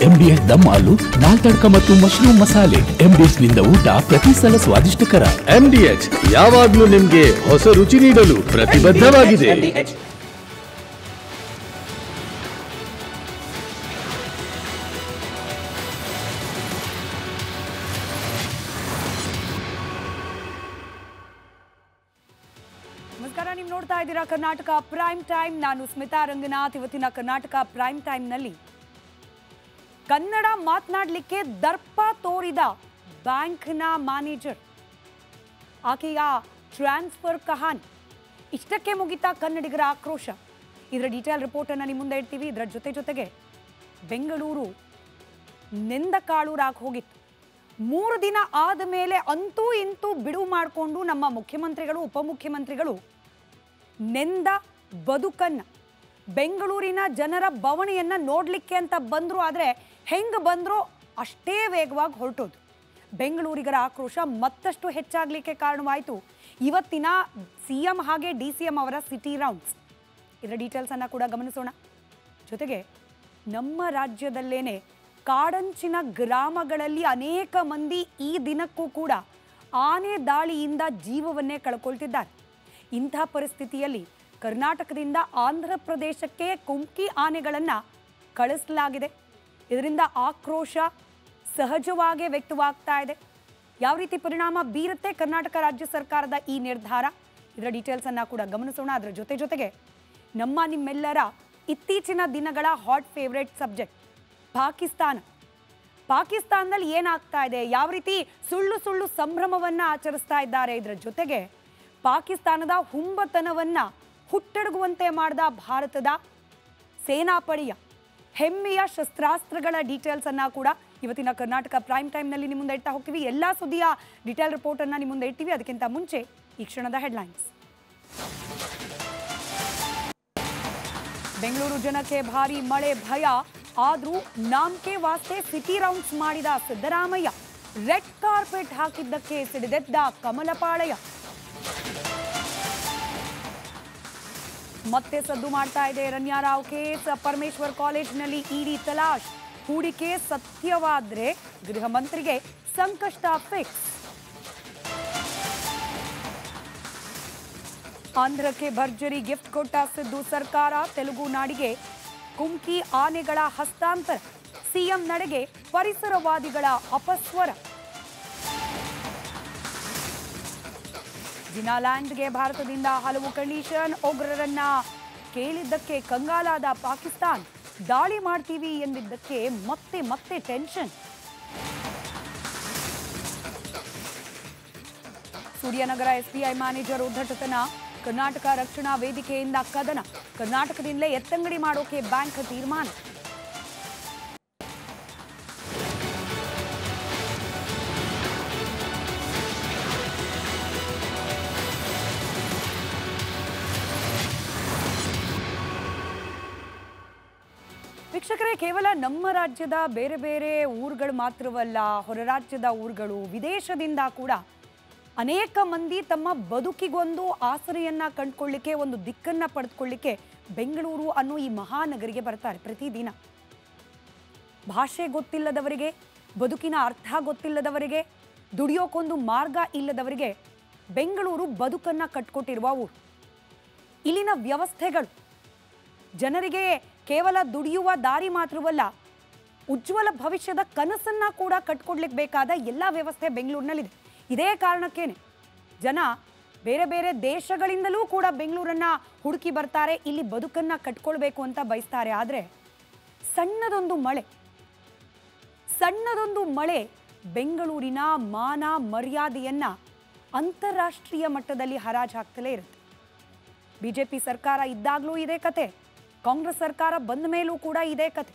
MDS ದಮ್ ಆಲು, ನಾಲ್ ತಡ್ಕ ಮತ್ತು mushroom ಮಸಾಲೆ. MDS ನಿಂದ ಊಟ ಪ್ರತಿ ಸಲ ಸ್ವಾದಿಷ್ಟಕರ. MDH ಯಾವಾಗಲೂ ನಿಮಗೆ ಹೊಸ ರುಚಿ ನೀಡಲು ಪ್ರತಿಬದ್ಧವಾಗಿದೆ. ನಮಸ್ಕಾರ, ನೀವು ನೋಡ್ತಾ ಇದ್ದೀರಾ ಕರ್ನಾಟಕ ಪ್ರೈಮ್ ಟೈಮ್. ನಾನು ಸ್ಮಿತಾ ರಂಗನಾಥ್. ಇವತ್ತಿನ ಕರ್ನಾಟಕ ಪ್ರೈಮ್ ಟೈಮ್ನಲ್ಲಿ ಕನ್ನಡ ಮಾತನಾಡಲಿಕ್ಕೆ ದರ್ಪ ತೋರಿದ ಬ್ಯಾಂಕ್ನ ಮ್ಯಾನೇಜರ್, ಆಕೆಯ ಟ್ರಾನ್ಸ್ಫರ್ ಕಹಾನಿ. ಇಷ್ಟಕ್ಕೆ ಮುಗಿತಾ ಕನ್ನಡಿಗರ ಆಕ್ರೋಶ? ಇದರ ಡೀಟೇಲ್ ರಿಪೋರ್ಟನ್ನು ನಿಮ್ಮ ಮುಂದೆ ಇಡ್ತೀವಿ. ಇದರ ಜೊತೆಗೆ ಬೆಂಗಳೂರು ನೆಂದ ಕಾಳೂರಾಗಿ ಹೋಗಿತ್ತು. 3 ದಿನ ಆದ ಮೇಲೆ ಅಂತೂ ಇಂತೂ ಬಿಡುವು ಮಾಡಿಕೊಂಡು ನಮ್ಮ ಮುಖ್ಯಮಂತ್ರಿಗಳು, ಉಪಮುಖ್ಯಮಂತ್ರಿಗಳು ನೆಂದ ಬದುಕನ್ನು, ಬೆಂಗಳೂರಿನ ಜನರ ಬವಣೆಯನ್ನು ನೋಡಲಿಕ್ಕೆ ಅಂತ ಬಂದರು. ಆದರೆ ಹೆಂಗೆ ಬಂದರೂ ಅಷ್ಟೇ ವೇಗವಾಗಿ ಹೊರಟೋದು. ಬೆಂಗಳೂರಿಗರ ಆಕ್ರೋಶ ಮತ್ತಷ್ಟು ಹೆಚ್ಚಾಗಲಿಕ್ಕೆ ಕಾರಣವಾಯಿತು ಇವತ್ತಿನ CM ಹಾಗೆ DCM ಅವರ ಸಿಟಿ ರೌಂಡ್ಸ್. ಇದರ ಡೀಟೇಲ್ಸನ್ನು ಕೂಡ ಗಮನಿಸೋಣ. ಜೊತೆಗೆ ನಮ್ಮ ರಾಜ್ಯದಲ್ಲೇನೆ ಕಾಡಂಚಿನ ಗ್ರಾಮಗಳಲ್ಲಿ ಅನೇಕ ಮಂದಿ ಈ ದಿನಕ್ಕೂ ಕೂಡ ಆನೆ ದಾಳಿಯಿಂದ ಜೀವವನ್ನೇ ಕಳ್ಕೊಳ್ತಿದ್ದಾರೆ. ಇಂಥ ಪರಿಸ್ಥಿತಿಯಲ್ಲಿ ಕರ್ನಾಟಕದಿಂದ ಆಂಧ್ರ ಪ್ರದೇಶಕ್ಕೆ ಕುಮ್ಕಿ ಆನೆಗಳನ್ನು ಕಳಿಸಲಾಗಿದೆ. ಇದರಿಂದ ಆಕ್ರೋಶ ಸಹಜವಾಗಿ ವ್ಯಕ್ತವಾಗ್ತಾ ಇದೆ. ಯಾವ ರೀತಿ ಪರಿಣಾಮ ಬೀರುತ್ತೆ ಕರ್ನಾಟಕ ರಾಜ್ಯ ಸರ್ಕಾರದ ಈ ನಿರ್ಧಾರ? ಇದರ ಡೀಟೇಲ್ಸನ್ನು ಕೂಡ ಗಮನಿಸೋಣ. ಅದರ ಜೊತೆಗೆ ನಿಮ್ಮೆಲ್ಲರ ಇತ್ತೀಚಿನ ದಿನಗಳ ಹಾಟ್ ಫೇವ್ರೇಟ್ ಸಬ್ಜೆಕ್ಟ್ ಪಾಕಿಸ್ತಾನದಲ್ಲಿ ಏನಾಗ್ತಾ ಇದೆ, ಯಾವ ರೀತಿ ಸುಳ್ಳು ಸಂಭ್ರಮವನ್ನು ಆಚರಿಸ್ತಾ ಇದ್ದಾರೆ. ಇದರ ಜೊತೆಗೆ ಪಾಕಿಸ್ತಾನದ ಹುಂಬತನವನ್ನು ಹುಟ್ಟಡಗುವಂತೆ ಮಾಡಿದ ಭಾರತದ ಸೇನಾಪಡೆಯ ಹೆಮ್ಮೆಯ ಶಸ್ತ್ರಾಸ್ತ್ರಗಳ ಡೀಟೇಲ್ಸನ್ನು ಕೂಡ ಇವತ್ತಿನ ಕರ್ನಾಟಕ ಪ್ರೈಮ್ ಟೈಮ್ನಲ್ಲಿ ನಿಮ್ಮ ಮುಂದೆ ಇಡ್ತಾ ಹೋಗ್ತೀವಿ. ಎಲ್ಲ ಸುದ್ದಿಯ ಡೀಟೇಲ್ ರಿಪೋರ್ಟನ್ನು ನಿಮ್ಮ ಮುಂದೆ ಇಡ್ತೀವಿ. ಅದಕ್ಕಿಂತ ಮುಂಚೆ ಈ ಕ್ಷಣದ ಹೆಡ್ಲೈನ್ಸ್. ಬೆಂಗಳೂರು ಜನಕ್ಕೆ ಭಾರಿ ಮಳೆ ಭಯ, ಆದರೂ ನಾಮಕೆ ವಾಸ್ತೆ ಸಿಟಿ ರೌಂಡ್ಸ್ ಮಾಡಿದ ಸಿದ್ದರಾಮಯ್ಯ. ರೆಡ್ ಕಾರ್ಪೆಟ್ ಹಾಕಿದ್ದಕ್ಕೆ ಸಿಡಿದೆದ್ದ ಕಮಲಪಾಳಯ. ಮತ್ತೆ ಸದ್ದು ಮಾಡ್ತಾ ಇದೆ ರಣ್ಯಾರಾವ್ ಕೇಸ್. ಪರಮೇಶ್ವರ್ ಕಾಲೇಜಿನಲ್ಲಿ ಇಡಿ ತಲಾಶ್. ಹೂಡಿಕೆ ಸತ್ಯವಾದ್ರೆ ಗೃಹ ಮಂತ್ರಿಗೆ ಸಂಕಷ್ಟ ಫಿಕ್ಸ್. ಆಂಧ್ರಕ್ಕೆ ಭರ್ಜರಿ ಗಿಫ್ಟ್ ಕೊಟ್ಟ ಸಿದ್ದು ಸರ್ಕಾರ. ತೆಲುಗು ನಾಡಿಗೆ ಕುಮ್ಕಿ ಆನೆಗಳ ಹಸ್ತಾಂತರ. CM ನಡೆಗೆ ಪರಿಸರವಾದಿಗಳ ಅಪಸ್ವರ. ಜಿನಾಲ್ಯಾಂಡ್ಗೆ ಭಾರತದಿಂದ ಹಲವು ಕಂಡೀಷನ್. ಉಗ್ರರನ್ನ ಕೇಳಿದ್ದಕ್ಕೆ ಕಂಗಾಲಾದ ಪಾಕಿಸ್ತಾನ್. ದಾಳಿ ಮಾಡ್ತೀವಿ ಎಂದಿದ್ದಕ್ಕೆ ಮತ್ತೆ ಟೆನ್ಷನ್. ಸೂರ್ಯನಗರ SBI ಮ್ಯಾನೇಜರ್ ಉದ್ದಟತನ. ಕರ್ನಾಟಕ ರಕ್ಷಣಾ ವೇದಿಕೆಯಿಂದ ಕದನ. ಕರ್ನಾಟಕದಿಂದಲೇ ಎತ್ತಂಗಡಿ ಮಾಡೋಕೆ ಬ್ಯಾಂಕ್ ತೀರ್ಮಾನ. ವೀಕ್ಷಕರೇ, ಕೇವಲ ನಮ್ಮ ರಾಜ್ಯದ ಬೇರೆ ಬೇರೆ ಊರುಗಳು ಮಾತ್ರವಲ್ಲ, ಹೊರ ರಾಜ್ಯದ ಊರುಗಳು, ವಿದೇಶದಿಂದ ಕೂಡ ಅನೇಕ ಮಂದಿ ತಮ್ಮ ಬದುಕಿಗೊಂದು ಆಸರೆಯನ್ನು ಕಂಡುಕೊಳ್ಳಿಕ್ಕೆ, ಒಂದು ದಿಕ್ಕನ್ನು ಪಡೆದುಕೊಳ್ಳಿಕ್ಕೆ ಬೆಂಗಳೂರು ಅನ್ನೋ ಈ ಮಹಾನಗರಿಗೆ ಬರ್ತಾರೆ ಪ್ರತಿದಿನ. ಭಾಷೆ ಗೊತ್ತಿಲ್ಲದವರಿಗೆ, ಬದುಕಿನ ಅರ್ಥ ಗೊತ್ತಿಲ್ಲದವರಿಗೆ, ದುಡಿಯೋಕೊಂದು ಮಾರ್ಗ ಇಲ್ಲದವರಿಗೆ ಬೆಂಗಳೂರು ಬದುಕನ್ನು ಕಟ್ಕೊಟ್ಟಿರುವ ಊರು. ಇಲ್ಲಿನ ವ್ಯವಸ್ಥೆಗಳು ಜನರಿಗೆ ಕೇವಲ ದುಡಿಯುವ ದಾರಿ ಮಾತ್ರವಲ್ಲ, ಉಜ್ವಲ ಭವಿಷ್ಯದ ಕನಸನ್ನು ಕೂಡ ಕಟ್ಕೊಡ್ಲಿಕ್ಕೆ ಬೇಕಾದ ಎಲ್ಲ ವ್ಯವಸ್ಥೆ ಬೆಂಗಳೂರಿನಲ್ಲಿದೆ. ಇದೇ ಕಾರಣಕ್ಕೇನೆ ಜನ ಬೇರೆ ಬೇರೆ ದೇಶಗಳಿಂದಲೂ ಕೂಡ ಬೆಂಗಳೂರನ್ನ ಹುಡುಕಿ ಬರ್ತಾರೆ, ಇಲ್ಲಿ ಬದುಕನ್ನು ಕಟ್ಕೊಳ್ಬೇಕು ಅಂತ ಬಯಸ್ತಾರೆ. ಆದರೆ ಸಣ್ಣದೊಂದು ಮಳೆ ಬೆಂಗಳೂರಿನ ಮಾನ ಮರ್ಯಾದೆಯನ್ನು ಅಂತಾರಾಷ್ಟ್ರೀಯ ಮಟ್ಟದಲ್ಲಿ ಹರಾಜು ಹಾಕ್ತಲೇ ಇರುತ್ತೆ. BJP ಸರ್ಕಾರ ಇದ್ದಾಗಲೂ ಇದೇ ಕತೆ, ಕಾಂಗ್ರೆಸ್ ಸರ್ಕಾರ ಬಂದ ಮೇಲೂ ಕೂಡ ಇದೇ ಕತೆ.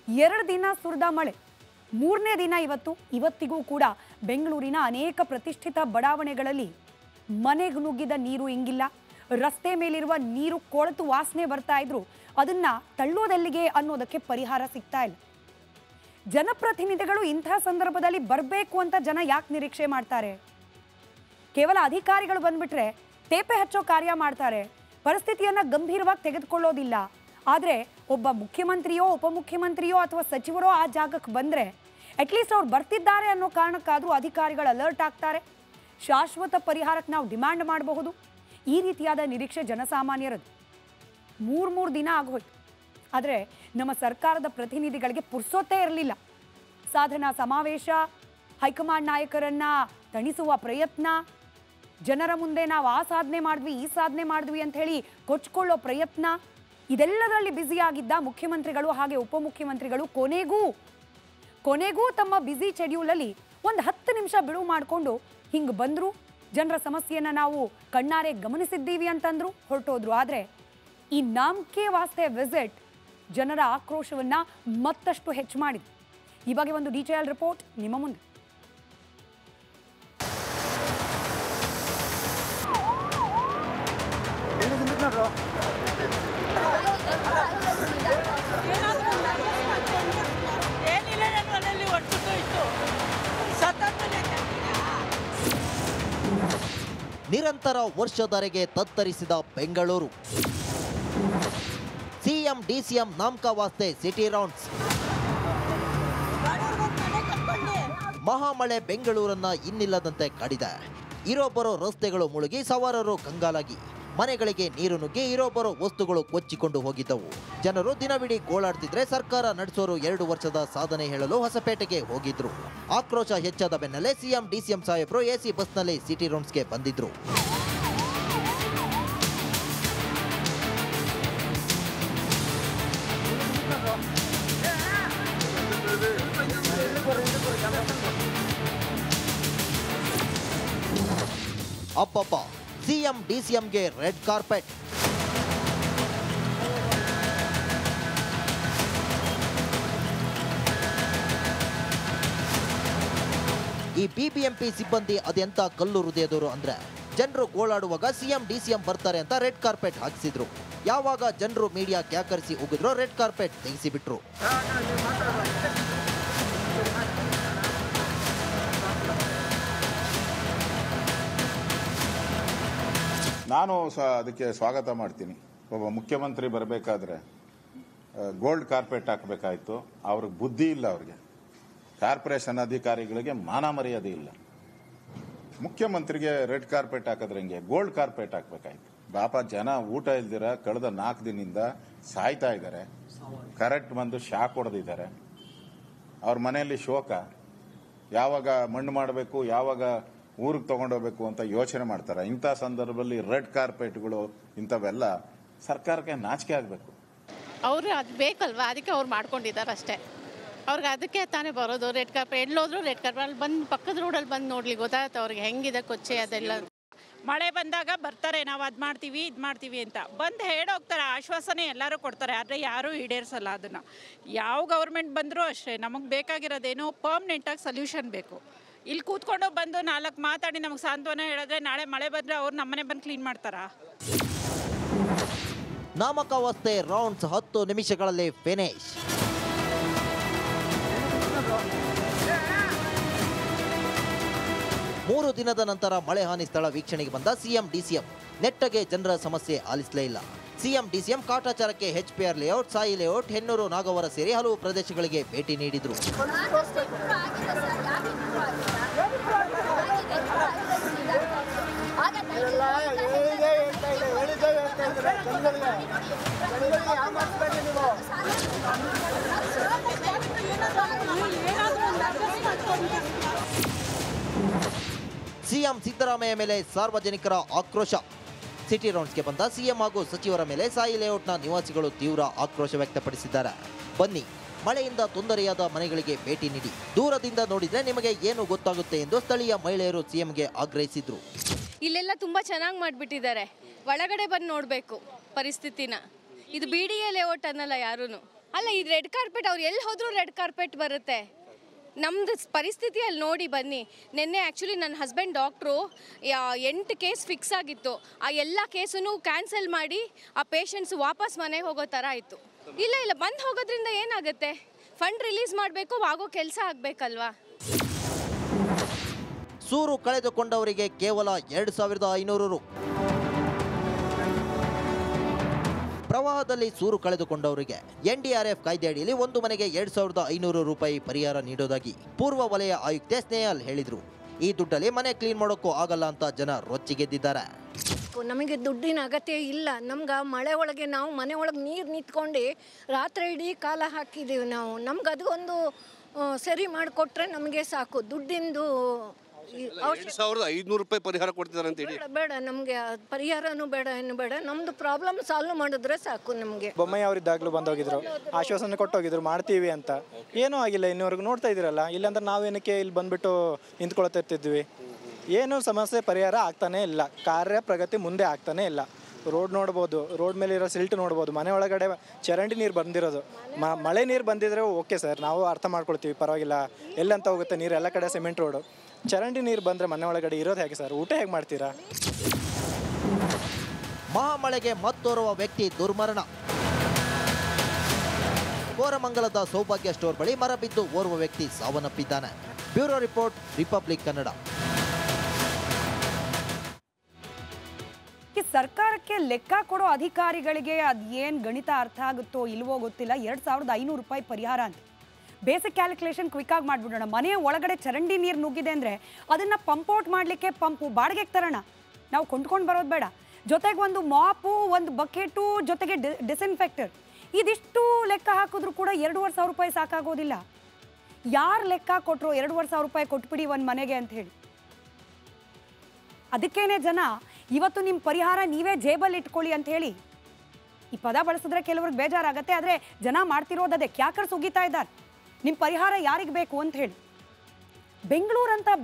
2 ದಿನ ಸುರಿದ ಮಳೆ, 3ನೇ ದಿನ ಇವತ್ತಿಗೂ ಕೂಡ ಬೆಂಗಳೂರಿನ ಅನೇಕ ಪ್ರತಿಷ್ಠಿತ ಬಡಾವಣೆಗಳಲ್ಲಿ ಮನೆಗೆ ನುಗ್ಗಿದ ನೀರು ಇಂಗಿಲ್ಲ. ರಸ್ತೆ ಮೇಲಿರುವ ನೀರು ಕೊಳೆತು ವಾಸನೆ ಬರ್ತಾ ಇದ್ರು, ಅದನ್ನ ತಳ್ಳೋದೆಲ್ಲಿಗೆ ಅನ್ನೋದಕ್ಕೆ ಪರಿಹಾರ ಸಿಗ್ತಾ ಇಲ್ಲ. ಜನಪ್ರತಿನಿಧಿಗಳು ಇಂಥ ಸಂದರ್ಭದಲ್ಲಿ ಬರಬೇಕು ಅಂತ ಜನ ಯಾಕೆ ನಿರೀಕ್ಷೆ ಮಾಡ್ತಾರೆ? ಕೇವಲ ಅಧಿಕಾರಿಗಳು ಬಂದ್ಬಿಟ್ರೆ ತೇಪೆ ಹಚ್ಚೋ ಕಾರ್ಯ ಮಾಡ್ತಾರೆ, ಪರಿಸ್ಥಿತಿಯನ್ನು ಗಂಭೀರವಾಗಿ ತೆಗೆದುಕೊಳ್ಳೋದಿಲ್ಲ. ಆದರೆ ಒಬ್ಬ ಮುಖ್ಯಮಂತ್ರಿಯೋ ಉಪಮುಖ್ಯಮಂತ್ರಿಯೋ ಅಥವಾ ಸಚಿವರೋ ಆ ಜಾಗಕ್ಕೆ ಬಂದರೆ ಅಟ್ಲೀಸ್ಟ್ ಅವ್ರು ಬರ್ತಿದ್ದಾರೆ ಅನ್ನೋ ಕಾರಣಕ್ಕಾದರೂ ಅಧಿಕಾರಿಗಳು ಅಲರ್ಟ್ ಆಗ್ತಾರೆ, ಶಾಶ್ವತ ಪರಿಹಾರಕ್ಕೆ ನಾವು ಡಿಮ್ಯಾಂಡ್ ಮಾಡಬಹುದು. ಈ ರೀತಿಯಾದ ನಿರೀಕ್ಷೆ ಜನಸಾಮಾನ್ಯರದು. ಮೂರು ದಿನ ಆಗೋಯ್ತು, ಆದರೆ ನಮ್ಮ ಸರ್ಕಾರದ ಪ್ರತಿನಿಧಿಗಳಿಗೆ ಪುರ್ಸೊತ್ತೇ ಇರಲಿಲ್ಲ. ಸಾಧನಾ ಸಮಾವೇಶ, ಹೈಕಮಾಂಡ್ ನಾಯಕರನ್ನು ತಣಿಸುವ ಪ್ರಯತ್ನ, ಜನರ ಮುಂದೆ ನಾವು ಆ ಸಾಧನೆ ಮಾಡಿದ್ವಿ ಈ ಸಾಧನೆ ಮಾಡಿದ್ವಿ ಅಂತ ಹೇಳಿ ಕೊಚ್ಕೊಳ್ಳೋ ಪ್ರಯತ್ನ, ಇದೆಲ್ಲದರಲ್ಲಿ ಬ್ಯುಸಿಯಾಗಿದ್ದ ಮುಖ್ಯಮಂತ್ರಿಗಳು ಹಾಗೆ ಉಪಮುಖ್ಯಮಂತ್ರಿಗಳು ಕೊನೆಗೂ ತಮ್ಮ ಬ್ಯುಸಿ ಶೆಡ್ಯೂಲಲ್ಲಿ ಒಂದು 10 ನಿಮಿಷ ಬಿಡುವು ಮಾಡಿಕೊಂಡು ಹಿಂಗೆ ಬಂದರು. ಜನರ ಸಮಸ್ಯೆಯನ್ನು ನಾವು ಕಣ್ಣಾರೆ ಗಮನಿಸಿದ್ದೀವಿ ಅಂತಂದ್ರು, ಹೊರಟೋದ್ರು. ಆದರೆ ಈ ನಾಮಕೆ ವಾಸ್ತೆ ವಿಸಿಟ್ ಜನರ ಆಕ್ರೋಶವನ್ನು ಮತ್ತಷ್ಟು ಹೆಚ್ಚು ಮಾಡಿದೆ. ಈ ಬಗ್ಗೆ ಒಂದು ಡೀಟೇಲ್ ರಿಪೋರ್ಟ್ ನಿಮ್ಮ ಮುಂದೆ. ನಿರಂತರ ವರ್ಷದವರೆಗೆ ತತ್ತರಿಸಿದ ಬೆಂಗಳೂರು. ಸಿಎಂ ಡಿಸಿಎಂ ನಾಮಕಾವಾಸ್ತೆ ಸಿಟಿ ರೌಂಡ್ಸ್. ಮಹಾಮಳೆ ಬೆಂಗಳೂರನ್ನ ಇನ್ನಿಲ್ಲದಂತೆ ಕಾಡಿದೆ. ಇರೋಬ್ಬರೋ ರಸ್ತೆಗಳು ಮುಳುಗಿ, ಸವಾರರು ಕಂಗಾಲಾಗಿ, ಮನೆಗಳಿಗೆ ನೀರು ನುಗ್ಗಿ, ಇರೋಬ್ಬರೋ ವಸ್ತುಗಳು ಕೊಚ್ಚಿಕೊಂಡು ಹೋಗಿದ್ದವು. ಜನರು ದಿನವಿಡೀ ಗೋಳಾಡ್ತಿದ್ರೆ ಸರ್ಕಾರ ನಡೆಸೋರು 2 ವರ್ಷದ ಸಾಧನೆ ಹೇಳಲು ಹೊಸಪೇಟೆಗೆ ಹೋಗಿದ್ರು. ಆಕ್ರೋಶ ಹೆಚ್ಚಾದ ಬೆನ್ನಲ್ಲೇ ಸಿಎಂ ಡಿಸಿಎಂ ಸಾಹೇಬ್ರು ಎಸಿ ಬಸ್ನಲ್ಲಿ ಸಿಟಿ ರೌಂಡ್ಸ್ಗೆ ಬಂದಿದ್ರು. ಅಬ್ಬಬ್ಬ, ಸಿಎಂ ಡಿಸಿಎಂಗೆ ರೆಡ್ ಕಾರ್ಪೆಟ್. ಈ ಬಿಬಿಎಂಪಿ ಸಿಬ್ಬಂದಿ ಅದೆಂತ ಕಲ್ಲು ಹೃದಯದವರು ಅಂದ್ರೆ, ಜನರು ಗೋಳಾಡುವಾಗ ಸಿಎಂ ಡಿಸಿಎಂ ಬರ್ತಾರೆ ಅಂತ ರೆಡ್ ಕಾರ್ಪೆಟ್ ಹಾಕಿಸಿದ್ರು. ಯಾವಾಗ ಜನರು ಮೀಡಿಯಾ ಕ್ಯಾಕರಿಸಿ ಉಗಿದ್ರು, ರೆಡ್ ಕಾರ್ಪೆಟ್ ತೆಗೆಸಿಬಿಟ್ರು. ನಾನು ಅದಕ್ಕೆ ಸ್ವಾಗತ ಮಾಡ್ತೀನಿ. ಒಬ್ಬ ಮುಖ್ಯಮಂತ್ರಿ ಬರಬೇಕಾದ್ರೆ ಗೋಲ್ಡ್ ಕಾರ್ಪೆಟ್ ಹಾಕಬೇಕಾಯ್ತು. ಅವ್ರಿಗೆ ಬುದ್ಧಿ ಇಲ್ಲ, ಅವ್ರಿಗೆ ಕಾರ್ಪೊರೇಷನ್ ಅಧಿಕಾರಿಗಳಿಗೆ ಮಾನ ಮರ್ಯಾದೆ ಇಲ್ಲ. ಮುಖ್ಯಮಂತ್ರಿಗೆ ರೆಡ್ ಕಾರ್ಪೆಟ್ ಹಾಕಿದ್ರೆ ಹಿಂಗೆ ಗೋಲ್ಡ್ ಕಾರ್ಪೆಟ್ ಹಾಕಬೇಕಾಯ್ತು. ಪಾಪ ಜನ ಊಟ ಇಲ್ದಿರ ಕಳೆದ 4 ದಿನದಿಂದ ಸಾಯ್ತಾ ಇದ್ದಾರೆ. ಕರೆಕ್ಟ್ ಬಂದು ಶಾಕ್ ಹೊಡೆದಿದ್ದಾರೆ. ಅವ್ರ ಮನೆಯಲ್ಲಿ ಶೋಕ. ಯಾವಾಗ ಮಣ್ಣು ಮಾಡಬೇಕು, ಯಾವಾಗ ಊರಿಗೆ ತಗೊಂಡೋಗ್ಬೇಕು ಅಂತ ಯೋಚನೆ ಮಾಡ್ತಾರೆ. ಇಂಥ ಸಂದರ್ಭದಲ್ಲಿ ರೆಡ್ ಕಾರ್ಪೆಟ್ಗಳು ಇಂಥವೆಲ್ಲ ಸರ್ಕಾರಕ್ಕೆ ನಾಚಿಕೆ ಆಗಬೇಕು. ಅವರು ಅದು ಬೇಕಲ್ವಾ, ಅದಕ್ಕೆ ಅವ್ರು ಮಾಡ್ಕೊಂಡಿದ್ದಾರೆ ಅಷ್ಟೇ. ಅವ್ರಿಗೆ ಅದಕ್ಕೆ ತಾನೇ ಬರೋದು. ರೆಡ್ ಕಾರ್ಪೆಟ್ ಎಲ್ಲೋದ್ರು ರೆಡ್ ಕಾರ್ಪೆಟ್ ಅಲ್ಲಿ ಬಂದು ಪಕ್ಕದ ರೋಡಲ್ಲಿ ಬಂದು ನೋಡ್ಲಿ ಗೊತ್ತಾಗುತ್ತೆ ಅವ್ರಿಗೆ ಹೆಂಗಿದೆ ಕೊಚ್ಚೆ ಅದೆಲ್ಲ. ಮಳೆ ಬಂದಾಗ ಬರ್ತಾರೆ, ನಾವು ಅದು ಮಾಡ್ತೀವಿ ಇದು ಮಾಡ್ತೀವಿ ಅಂತ ಬಂದು ಹೇಳೋಗ್ತಾರೆ. ಆಶ್ವಾಸನೆ ಎಲ್ಲರೂ ಕೊಡ್ತಾರೆ, ಆದರೆ ಯಾರೂ ಈಡೇರಿಸಲ್ಲ ಅದನ್ನು. ಯಾವ ಗೌರ್ಮೆಂಟ್ ಬಂದರೂ ಅಷ್ಟೇ, ನಮಗೆ ಬೇಕಾಗಿರೋದೇನೋ ಪರ್ಮನೆಂಟಾಗಿ ಸೊಲ್ಯೂಷನ್ ಬೇಕು. ಇಲ್ಲಿ ಕೂತ್ಕೊಂಡು ಬಂದು 4 ಮಾತಾಡಿ ನಮಗೆ ಸಾಂತ್ವನ ಹೇಳಿದ್ರೆ ನಾಳೆ ಮಳೆ ಬಂದರೆ ಅವ್ರು ನಮ್ಮನೆ ಬಂದು ಕ್ಲೀನ್ ಮಾಡ್ತಾರಾ? ನಾಮಕಾವಸ್ಥೆ ರೌಂಡ್ಸ್ 10 ನಿಮಿಷಗಳಲ್ಲಿ ಫಿನಿಶ್. ಮೂರು ದಿನದ ನಂತರ ಮಳೆ ಹಾನಿ ಸ್ಥಳ ವೀಕ್ಷಣೆಗೆ ಬಂದ ಸಿಎಂ ಡಿಸಿಎಂ ನೆಟ್ಟಗೆ ಜನರ ಸಮಸ್ಯೆ ಆಲಿಸಲೇ ಇಲ್ಲ. ಸಿಎಂ ಡಿಸಿಎಂ ಕಾಟಾಚಾರಕ್ಕೆ HPR layout, Sai layout, Hennur, Nagavara ಸೇರಿ ಹಲವು ಪ್ರದೇಶಗಳಿಗೆ ಭೇಟಿ ನೀಡಿದ್ರು. ಸಿಎಂ ಸಿದ್ದರಾಮಯ್ಯ ಮೇಲೆ ಸಾರ್ವಜನಿಕರ ಆಕ್ರೋಶ. ಸಿಟಿ ರೌಂಡ್ಸ್ಗೆ ಬಂದ ಸಿಎಂ ಹಾಗೂ ಸಚಿವರ ಮೇಲೆ ಸಾಯಿ ಲೇಔಟ್ನ ನಿವಾಸಿಗಳು ತೀವ್ರ ಆಕ್ರೋಶ ವ್ಯಕ್ತಪಡಿಸಿದ್ದಾರೆ. ಬನ್ನಿ, ಮಳೆಯಿಂದ ತೊಂದರೆಯಾದ ಮನೆಗಳಿಗೆ ಭೇಟಿ ನೀಡಿ, ದೂರದಿಂದ ನೋಡಿದ್ರೆ ನಿಮಗೆ ಏನು ಗೊತ್ತಾಗುತ್ತೆ ಎಂದು ಸ್ಥಳೀಯ ಮಹಿಳೆಯರು ಸಿಎಂಗೆ ಆಗ್ರಹಿಸಿದ್ರು. ಇಲ್ಲೆಲ್ಲ ತುಂಬ ಚೆನ್ನಾಗಿ ಮಾಡಿಬಿಟ್ಟಿದ್ದಾರೆ, ಒಳಗಡೆ ಬಂದು ನೋಡಬೇಕು ಪರಿಸ್ಥಿತಿನ. ಇದು BDA ಲೇಔಟ್ ಅನ್ನಲ್ಲ ಯಾರೂ. ಅಲ್ಲ, ಇದು ರೆಡ್ ಕಾರ್ಪೆಟ್, ಅವ್ರು ಎಲ್ಲಿ ಹೋದ್ರೂ ರೆಡ್ ಕಾರ್ಪೆಟ್ ಬರುತ್ತೆ. ನಮ್ಮದು ಪರಿಸ್ಥಿತಿ ಅಲ್ಲಿ ನೋಡಿ ಬನ್ನಿ. ನಿನ್ನೆ ಆ್ಯಕ್ಚುಲಿ ನನ್ನ ಹಸ್ಬೆಂಡ್ ಡಾಕ್ಟ್ರು 8 ಕೇಸ್ ಫಿಕ್ಸ್ ಆಗಿತ್ತು. ಆ ಎಲ್ಲ ಕೇಸನ್ನು ಕ್ಯಾನ್ಸಲ್ ಮಾಡಿ ಆ ಪೇಷಂಟ್ಸ್ ವಾಪಸ್ ಮನೆಗೆ ಹೋಗೋ ಥರ ಆಯಿತು. ಇಲ್ಲ ಬಂದು ಹೋಗೋದ್ರಿಂದ ಏನಾಗುತ್ತೆ? ಫಂಡ್ ರಿಲೀಸ್ ಮಾಡಬೇಕು, ಆಗೋ ಕೆಲಸ ಆಗಬೇಕಲ್ವಾ. ಸೂರು ಕಳೆದುಕೊಂಡವರಿಗೆ ಕೇವಲ 2500 ರು. ಪ್ರವಾಹದಲ್ಲಿ ಸೂರು ಕಳೆದುಕೊಂಡವರಿಗೆ NDRF ಕಾಯ್ದೆ ಅಡಿಯಲ್ಲಿ ಒಂದು ಮನೆಗೆ 2,500 ರೂಪಾಯಿ ಪರಿಹಾರ ನೀಡೋದಾಗಿ ಪೂರ್ವ ವಲಯ ಆಯುಕ್ತೆ ಸ್ನೇಹಲ್ ಹೇಳಿದ್ರು. ಈ ದುಡ್ಡಲ್ಲಿ ಮನೆ ಕ್ಲೀನ್ ಮಾಡೋಕ್ಕೂ ಆಗಲ್ಲ ಅಂತ ಜನ ರೊಚ್ಚಿಗೆದ್ದಿದ್ದಾರೆ. ನಮಗೆ ದುಡ್ಡಿನ ಅಗತ್ಯ ಇಲ್ಲ. ನಮ್ಗೆ ಮಳೆ ಒಳಗೆ ನಾವು ಮನೆ ಒಳಗೆ ನೀರು ನಿಂತ್ಕೊಂಡು ರಾತ್ರಿ ಇಡೀ ಕಾಲ ಹಾಕಿದ್ದೀವಿ ನಾವು. ನಮ್ಗೆ ಅದು ಒಂದು ಸರಿ ಮಾಡಿಕೊಟ್ರೆ ನಮಗೆ ಸಾಕು. ದುಡ್ಡಿಂದು 2,500 ರೂಪಾಯಿ ಪರಿಹಾರ ಕೊಡ್ತಿದ್ದಾರೆ ಅಂತ ಹೇಳಿ ಬೇಡ ನಮಗೆ ಪರಿಹಾರನೂ ಬೇಡ, ಏನು ಬೇಡ. ನಮ್ಮದು ಪ್ರಾಬ್ಲಮ್ ಸಾಲ್ವ್ ಮಾಡಿದ್ರೆ ಸಾಕು ನಮಗೆ. ಬೊಮ್ಮಯ್ಯ ಅವರಿದ್ದಾಗಲೂ ಬಂದೋಗಿದ್ರು, ಆಶ್ವಾಸನೆ ಕೊಟ್ಟೋಗಿದ್ರು ಮಾಡ್ತೀವಿ ಅಂತ. ಏನೂ ಆಗಿಲ್ಲ ಇನ್ನೂವರೆಗೂ. ನೋಡ್ತಾ ಇದ್ದೀರಲ್ಲ, ಇಲ್ಲಾಂದ್ರೆ ನಾವೇನಕ್ಕೆ ಇಲ್ಲಿ ಬಂದ್ಬಿಟ್ಟು ನಿಂತ್ಕೊಳ್ತಿರ್ತಿದ್ವಿ. ಏನೂ ಸಮಸ್ಯೆ ಪರಿಹಾರ ಆಗ್ತಾನೆ ಇಲ್ಲ. ಕಾರ್ಯ ಪ್ರಗತಿ ಮುಂದೆ ಆಗ್ತಾನೆ ಇಲ್ಲ. ರೋಡ್ ನೋಡ್ಬೋದು, ರೋಡ್ ಮೇಲೆ ಇರೋ ಸಿಲ್ಟ್ ನೋಡ್ಬೋದು, ಮನೆ ಒಳಗಡೆ ಚರಂಡಿ ನೀರು ಬಂದಿರೋದು. ಮಳೆ ನೀರು ಬಂದಿದ್ರೆ ಓಕೆ ಸರ್, ನಾವು ಅರ್ಥ ಮಾಡ್ಕೊಳ್ತೀವಿ, ಪರವಾಗಿಲ್ಲ. ಎಲ್ಲಂತ ಹೋಗುತ್ತೆ ನೀರು, ಎಲ್ಲ ಕಡೆ ಸಿಮೆಂಟ್ ರೋಡು. ಚರಂಡಿ ನೀರು ಬಂದರೆ ಮನೆ ಒಳಗಡೆ ಇರೋದು ಹೇಗೆ ಸರ್? ಊಟ ಹೇಗೆ ಮಾಡ್ತೀರಾ? ಮಹಾಮಳೆಗೆ ಮತ್ತೋರ್ವ ವ್ಯಕ್ತಿ ದುರ್ಮರಣ. ಕೋರಮಂಗಲದ ಸೌಭಾಗ್ಯ ಸ್ಟೋರ್ ಬಳಿ ಮರ ಬಿದ್ದು ಓರ್ವ ವ್ಯಕ್ತಿ ಸಾವನ್ನಪ್ಪಿದ್ದಾನೆ. Bureau report, Republic Kannada. ಸರ್ಕಾರಕ್ಕೆ ಲೆಕ್ಕ ಕೊಡೋ ಅಧಿಕಾರಿಗಳಿಗೆ ಅದೇನು ಗಣಿತ ಅರ್ಥ ಆಗುತ್ತೋ ಇಲ್ವೋ ಗೊತ್ತಿಲ್ಲ. 2,500 ರೂಪಾಯಿ ಪರಿಹಾರ ಅಂತ ಬೇಸಿಕ್ ಕ್ಯಾಲ್ಕುಲೇಷನ್ ಕ್ವಿಕ್ಕಾಗಿ ಮಾಡಿಬಿಡೋಣ. ಮನೆಯ ಒಳಗಡೆ ಚರಂಡಿ ನೀರು ನುಗ್ಗಿದೆ ಅಂದರೆ ಅದನ್ನು ಪಂಪೌಟ್ ಮಾಡಲಿಕ್ಕೆ ಪಂಪು ಬಾಡಿಗೆಗೆ ತರೋಣ, ನಾವು ಕೊಂಡ್ಕೊಂಡು ಬರೋದು ಬೇಡ. ಜೊತೆಗೆ ಒಂದು ಮಾಪು, ಒಂದು ಬಕೆಟು, ಜೊತೆಗೆ ಡಿಸ್ಇನ್ಫೆಕ್ಟರ್, ಇದಿಷ್ಟು ಲೆಕ್ಕ ಹಾಕಿದ್ರು ಕೂಡ 2,500 ರೂಪಾಯಿ ಸಾಕಾಗೋದಿಲ್ಲ. ಯಾರು ಲೆಕ್ಕ ಕೊಟ್ಟರು 2,500 ರೂಪಾಯಿ ಕೊಟ್ಬಿಡಿ ಒಂದು ಮನೆಗೆ ಅಂತ ಹೇಳಿ? ಅದಕ್ಕೇನೆ ಜನ ಇವತ್ತು ನಿಮ್ಮ ಪರಿಹಾರ ನೀವೇ ಜೇಬಲ್ಲಿ ಇಟ್ಕೊಳ್ಳಿ ಅಂತ ಹೇಳಿ ಈ ಪದ ಬಳಸಿದ್ರೆ ಕೆಲವ್ರಿಗೆ ಬೇಜಾರಾಗತ್ತೆ. ಆದರೆ ಜನ ಮಾಡ್ತಿರೋದೇ ಕ್ಯಾಕರ್ಸ್ ಉಗಿತಾ ಇದ್ದಾರೆ, ನಿಮ್ಮ ಪರಿಹಾರ ಯಾರಿಗೆ ಬೇಕು ಅಂತ ಹೇಳಿ.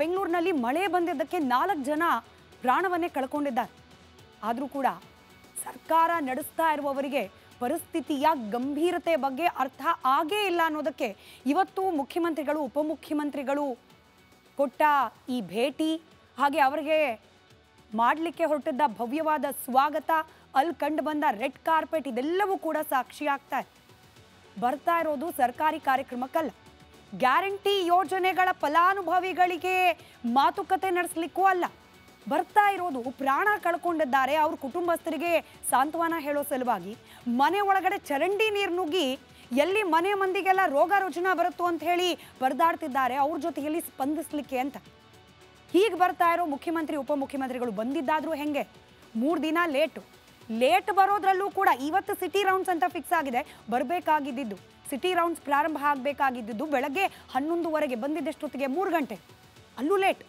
ಬೆಂಗಳೂರಿನಲ್ಲಿ ಮಳೆ ಬಂದಿದ್ದಕ್ಕೆ 4 ಜನ ಪ್ರಾಣವನ್ನೇ ಕಳ್ಕೊಂಡಿದ್ದಾರೆ. ಆದರೂ ಕೂಡ ಸರ್ಕಾರ ನಡೆಸ್ತಾ ಇರುವವರಿಗೆ ಪರಿಸ್ಥಿತಿಯ ಗಂಭೀರತೆ ಬಗ್ಗೆ ಅರ್ಥ ಆಗೇ ಇಲ್ಲ ಅನ್ನೋದಕ್ಕೆ ಇವತ್ತು ಮುಖ್ಯಮಂತ್ರಿಗಳು, ಉಪಮುಖ್ಯಮಂತ್ರಿಗಳು ಕೊಟ್ಟ ಈ ಭೇಟಿ, ಹಾಗೆ ಅವರಿಗೆ ಮಾಡಲಿಕ್ಕೆ ಹೊರಟಿದ್ದ ಭವ್ಯವಾದ ಸ್ವಾಗತ, ಅಲ್ಲಿ ಕಂಡು ಬಂದ ರೆಡ್ ಕಾರ್ಪೆಟ್, ಇದೆಲ್ಲವೂ ಕೂಡ ಸಾಕ್ಷಿ ಆಗ್ತಾ ಇದೆ. ಬರ್ತಾ ಇರೋದು ಸರ್ಕಾರಿ ಕಾರ್ಯಕ್ರಮಕ್ಕಲ್ಲ, ಗ್ಯಾರಂಟಿ ಯೋಜನೆಗಳ ಫಲಾನುಭವಿಗಳಿಗೆ ಮಾತುಕತೆ ನಡೆಸಲಿಕ್ಕೂ ಅಲ್ಲ. ಬರ್ತಾ ಇರೋದು ಪ್ರಾಣ ಕಳ್ಕೊಂಡಿದ್ದಾರೆ ಅವ್ರ ಕುಟುಂಬಸ್ಥರಿಗೆ ಸಾಂತ್ವನ ಹೇಳೋ ಸಲುವಾಗಿ ಮನೆ ಒಳಗಡೆ ಚರಂಡಿ ನೀರು ನುಗ್ಗಿ ಎಲ್ಲಿ ಮನೆ ಮಂದಿಗೆಲ್ಲ ರೋಗ ರುಜಿನ ಬರುತ್ತೋ ಅಂತ ಹೇಳಿ ಪರದಾಡ್ತಿದ್ದಾರೆ, ಅವ್ರ ಜೊತೆಯಲ್ಲಿ ಸ್ಪಂದಿಸಲಿಕ್ಕೆ ಅಂತ. ಹೀಗೆ ಬರ್ತಾ ಇರೋ ಮುಖ್ಯಮಂತ್ರಿ, ಉಪಮುಖ್ಯಮಂತ್ರಿಗಳು ಬಂದಿದ್ದಾದರೂ ಹೆಂಗೆ? 3 ದಿನ ಲೇಟ್ ಬರೋದ್ರಲ್ಲೂ ಕೂಡ ಇವತ್ತು ಸಿಟಿ ರೌಂಡ್ಸ್ ಅಂತ ಫಿಕ್ಸ್ ಆಗಿದೆ. ಬರಬೇಕಾಗಿದ್ದು ಸಿಟಿ ರೌಂಡ್ಸ್ ಪ್ರಾರಂಭ ಆಗಬೇಕಾಗಿದ್ದು ಬೆಳಗ್ಗೆ 11:15, ಬಂದಿದ್ದಷ್ಟೊತ್ತಿಗೆ 3 ಗಂಟೆ, ಅಲ್ಲೂ ಲೇಟ್.